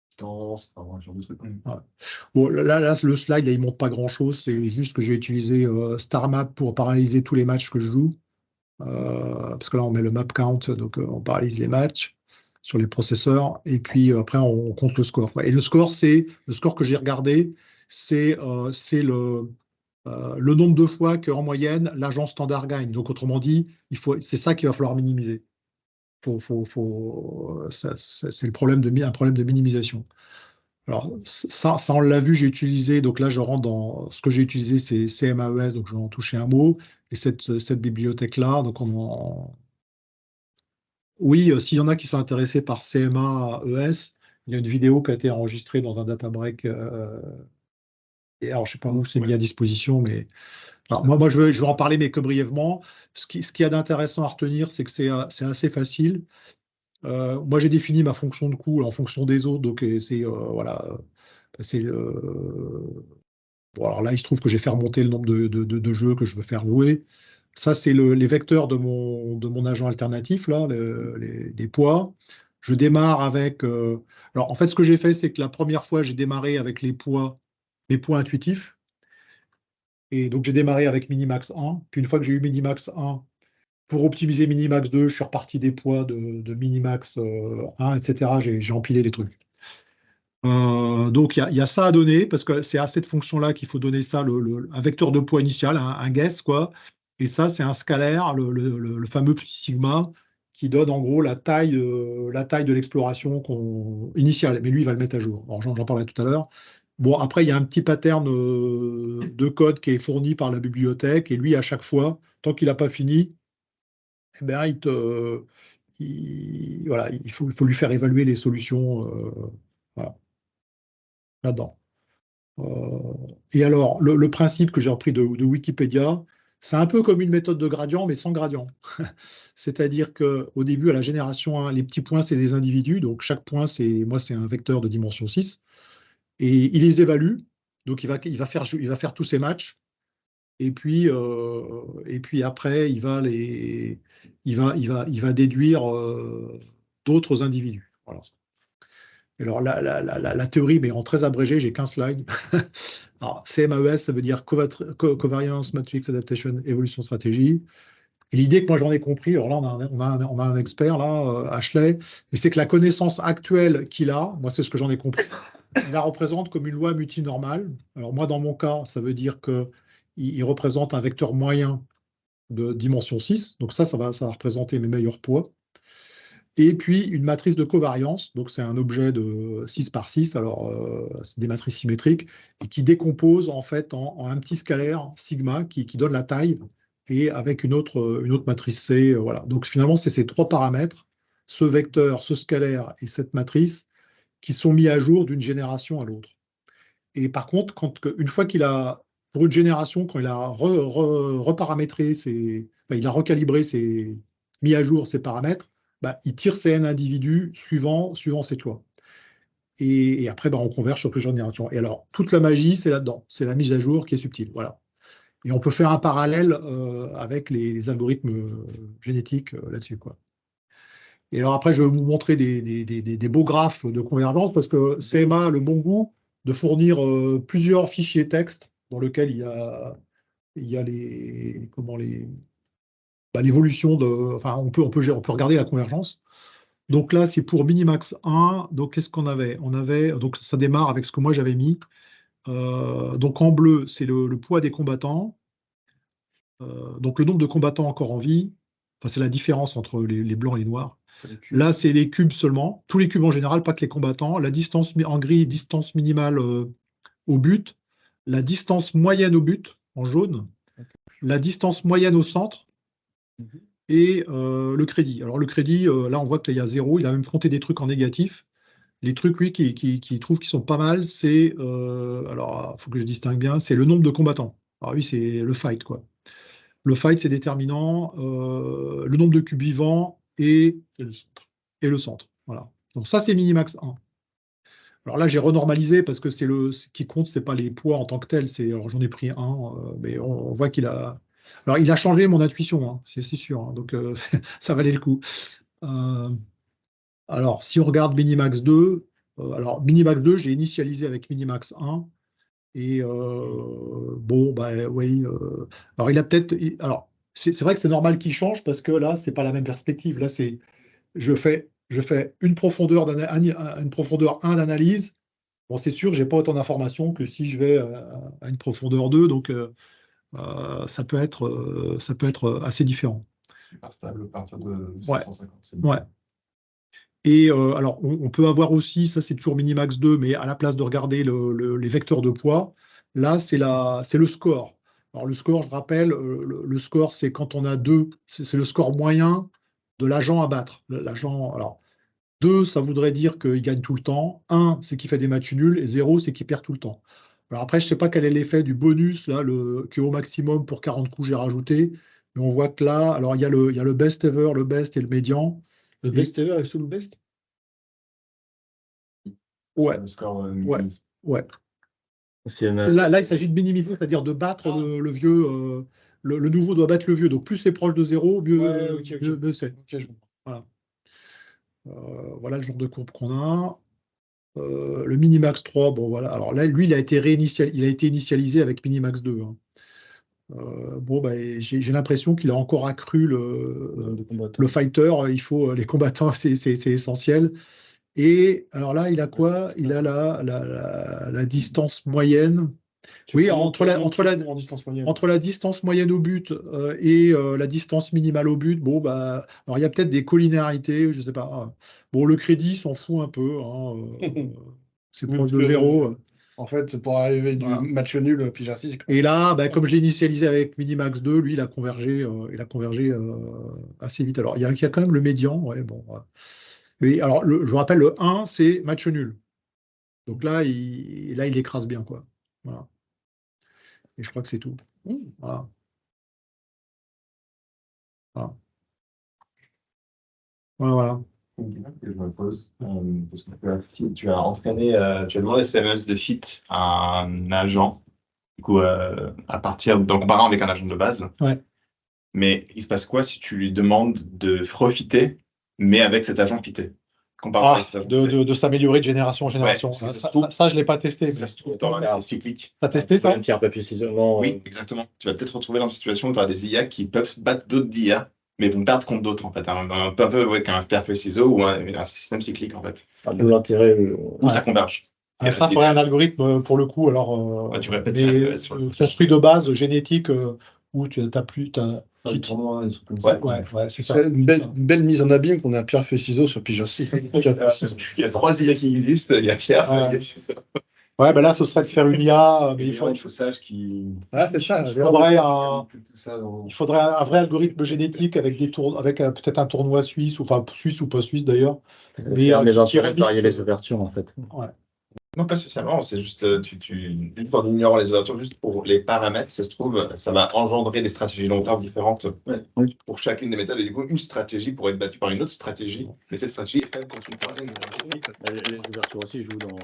Distance, un genre de truc. Bon, là, le slide, là, il ne montre pas grand-chose. C'est juste que j'ai utilisé StarMap pour paralyser tous les matchs que je joue. Parce que là, on met le map count, donc on paralyse les matchs sur les processeurs, et puis après, on compte le score. Et le score que j'ai regardé, c'est le nombre de fois qu'en moyenne, l'agent standard gagne. Donc, autrement dit, c'est ça qu'il va falloir minimiser. C'est un problème de minimisation. Alors, ça on l'a vu, j'ai utilisé, donc là, je rentre dans ce que j'ai utilisé, c'est CMAES, donc je vais en toucher un mot, et cette bibliothèque-là, donc oui, s'il y en a qui sont intéressés par CMAES, il y a une vidéo qui a été enregistrée dans un data break, et alors je ne sais pas où c'est mis à disposition, mais alors, moi je vais en parler, mais que brièvement. Ce qu'il y a d'intéressant à retenir, c'est que c'est assez facile. Moi, j'ai défini ma fonction de coût en fonction des autres, donc c'est voilà. Bon, alors là, il se trouve que j'ai fait remonter le nombre de jeux que je veux faire jouer. Ça, c'est les vecteurs de mon agent alternatif, là, les poids. Je démarre avec. Alors, en fait, ce que j'ai fait, c'est que la première fois, j'ai démarré avec mes poids intuitifs. Et donc, j'ai démarré avec Minimax 1. Puis, une fois que j'ai eu Minimax 1, pour optimiser Minimax 2, je suis reparti des poids de Minimax 1, etc. J'ai empilé les trucs. Donc, il y a ça à donner, parce que c'est à cette fonction-là qu'il faut donner ça, un vecteur de poids initial, un guess, quoi. Et ça, c'est un scalaire, le fameux petit sigma, qui donne en gros la taille de l'exploration initiale. Mais lui, il va le mettre à jour. Alors, j'en parlerai tout à l'heure. Bon, après, il y a un petit pattern de code qui est fourni par la bibliothèque, et lui, à chaque fois, tant qu'il n'a pas fini, eh ben, voilà, il faut lui faire évaluer les solutions voilà, là-dedans. Et alors, le principe que j'ai repris de Wikipédia, c'est un peu comme une méthode de gradient, mais sans gradient. C'est-à-dire qu'au début, à la génération 1, les petits points, c'est des individus. Donc, chaque point, c'est un vecteur de dimension 6. Et il les évalue. Donc, il va faire tous ses matchs. Et puis après, il va déduire d'autres individus. Voilà. Alors, la théorie, mais en très abrégé, j'ai 15 slides. Alors, CMAES, ça veut dire Covariance Matrix Adaptation Evolution Strategy. Et l'idée que moi j'en ai compris, alors là, on a un expert, là, Ashley, et c'est que la connaissance actuelle qu'il a, moi, c'est ce que j'en ai compris, il la représente comme une loi multinormale. Alors, moi, dans mon cas, ça veut dire qu'il représente un vecteur moyen de dimension 6. Donc, ça va représenter mes meilleurs poids. Et puis une matrice de covariance, donc c'est un objet de 6 par 6, alors c'est des matrices symétriques, et qui décompose en fait en un petit scalaire sigma qui donne la taille, et avec une autre matrice C. Voilà. Donc finalement, c'est ces trois paramètres, ce vecteur, ce scalaire et cette matrice, qui sont mis à jour d'une génération à l'autre. Et par contre, une fois qu'il a, pour une génération, quand il a reparamétré, il a recalibré, mis à jour ses paramètres, il tire ces n individus suivant ses choix. Et après, on converge sur plusieurs générations. Et alors, toute la magie, c'est là-dedans. C'est la mise à jour qui est subtile. Voilà. Et on peut faire un parallèle avec les algorithmes génétiques là-dessus, quoi. Et alors après, je vais vous montrer des beaux graphes de convergence, parce que CMA a le bon goût de fournir plusieurs fichiers texte dans lesquels il y a l'évolution de. Enfin, on peut regarder la convergence. Donc là, c'est pour Minimax 1. Donc, qu'est-ce qu'on avait? Donc ça démarre avec ce que moi j'avais mis. Donc en bleu, c'est le poids des combattants. Donc le nombre de combattants encore en vie. Enfin, c'est la différence entre les blancs et les noirs. Là, c'est les cubes seulement. Tous les cubes en général, pas que les combattants. La distance en gris, distance minimale au but. La distance moyenne au but en jaune. La distance moyenne au centre. Et le crédit. Alors le crédit, là on voit qu'il y a 0, il a même compté des trucs en négatif. Les trucs, lui, qui trouve qu'ils sont pas mal, c'est, alors il faut que je distingue bien, c'est le nombre de combattants. Alors lui, c'est le fight, quoi. Le fight, c'est déterminant, le nombre de cubes vivants et le centre. Voilà. Donc ça, c'est Minimax 1. Alors là, j'ai renormalisé parce que ce qui compte, c'est pas les poids en tant que tel. Alors j'en ai pris un, mais on voit qu'il a. Alors il a changé mon intuition, hein, c'est sûr. Hein, donc ça valait le coup. Alors si on regarde Minimax 2, alors Minimax 2, j'ai initialisé avec Minimax 1. Et bon, oui. Alors il a peut-être. Alors c'est vrai que c'est normal qu'il change parce que là, c'est pas la même perspective. Là, c'est je fais une profondeur 1 d'analyse. Bon, c'est sûr, j'ai pas autant d'informations que si je vais à une profondeur 2, donc ça peut être assez différent. Super stable à partir de Ouais. 550. Ouais. Et alors, on peut avoir aussi, ça c'est toujours Minimax 2, mais à la place de regarder les vecteurs de poids, là c'est le score. Alors le score, je rappelle, le score c'est quand on a deux, c'est le score moyen de l'agent à battre. Alors 2, ça voudrait dire qu'il gagne tout le temps. 1, c'est qu'il fait des matchs nuls. Et 0, c'est qu'il perd tout le temps. Alors après, je ne sais pas quel est l'effet du bonus là, qui est au maximum pour 40 coups, j'ai rajouté. Mais on voit que là, alors il y a le best ever, le best et le médian. Le best ever est sous le best? Ouais. Le score minimise. Ouais. Là, il s'agit de minimiser, c'est-à-dire de battre le vieux. Le nouveau doit battre le vieux. Donc plus c'est proche de 0, mieux, mieux c'est. Ok, je comprends. Voilà. Voilà le genre de courbe qu'on a. Le Minimax 3, bon voilà. Alors là, lui, il a été initialisé avec Minimax 2. Hein. Bon, j'ai l'impression qu'il a encore accru le fighter. Il faut les combattants, c'est essentiel. Et alors là, il a quoi? Il a la distance moyenne. Oui, entre la distance moyenne au but et la distance minimale au but, bon, alors il y a peut-être des collinéarités, je ne sais pas. Bon, le crédit s'en fout un peu. Hein, c'est proche de 0. En fait, pour arriver du Voilà. match nul, puis j'insiste. Et là, comme je l'ai initialisé avec Minimax 2, lui, il a convergé, assez vite. Alors, il y a quand même le médian, ouais, bon. Mais alors, je vous rappelle, le 1, c'est match nul. Donc là, il écrase bien, quoi. Voilà. Et je crois que c'est tout. Voilà. Voilà. Voilà. Une question que je me pose, parce que tu as entraîné, tu as demandé SMS de fit à un agent, du coup, à partir, en comparant avec un agent de base. Ouais. Mais il se passe quoi si tu lui demandes de refiter, mais avec cet agent fité? Comparant avec cet agent fité. De s'améliorer de génération en génération. parce que ça se Ça, trouve- ça, je ne l'ai pas testé. Ça se trouve, t'auras des cycliques. T'as testé ça? Même pierre, papier, ciseaux. Non, Oui, exactement. Tu vas peut-être retrouver dans une situation où tu auras des IA qui peuvent battre d'autres IA, mais vont perdre contre d'autres, en fait. Un peu ouais, qu'un pierre, feuille, ciseaux ou un système cyclique, en fait. d'où l'intérêt. Où ça converge. Ah, ça, il faudrait un algorithme pour le coup. Alors, Ouais, tu répètes mais, ça sur le- construit de base génétique où tu n'as plus. Le tournoi, des trucs comme Ouais. ça. Ouais, c'est Ce ça. serait une belle mise en abîme qu'on a pierre feuille ciseaux sur Pigersy. Il y a 3 IA qui existent, il y a Pierre, Ouais. il y a ciseaux. Ouais, là, ce serait de faire une IA, mais Mais il faut. il faut sage qui. Ouais, c'est ça. Il faudrait un vrai algorithme génétique avec peut-être un tournoi suisse, enfin suisse ou pas suisse d'ailleurs. Mais, Faire des qui instruments, révite- varier les ouvertures en fait. Non, pas spécialement, c'est juste, juste en ignorant les ouvertures, juste pour les paramètres, ça se trouve, ça va engendrer des stratégies long terme différentes Oui. pour chacune des méthodes. Et du coup, une stratégie pourrait être battue par une autre stratégie, mais cette stratégie est faite contre une troisième. Les ouvertures aussi jouent dans.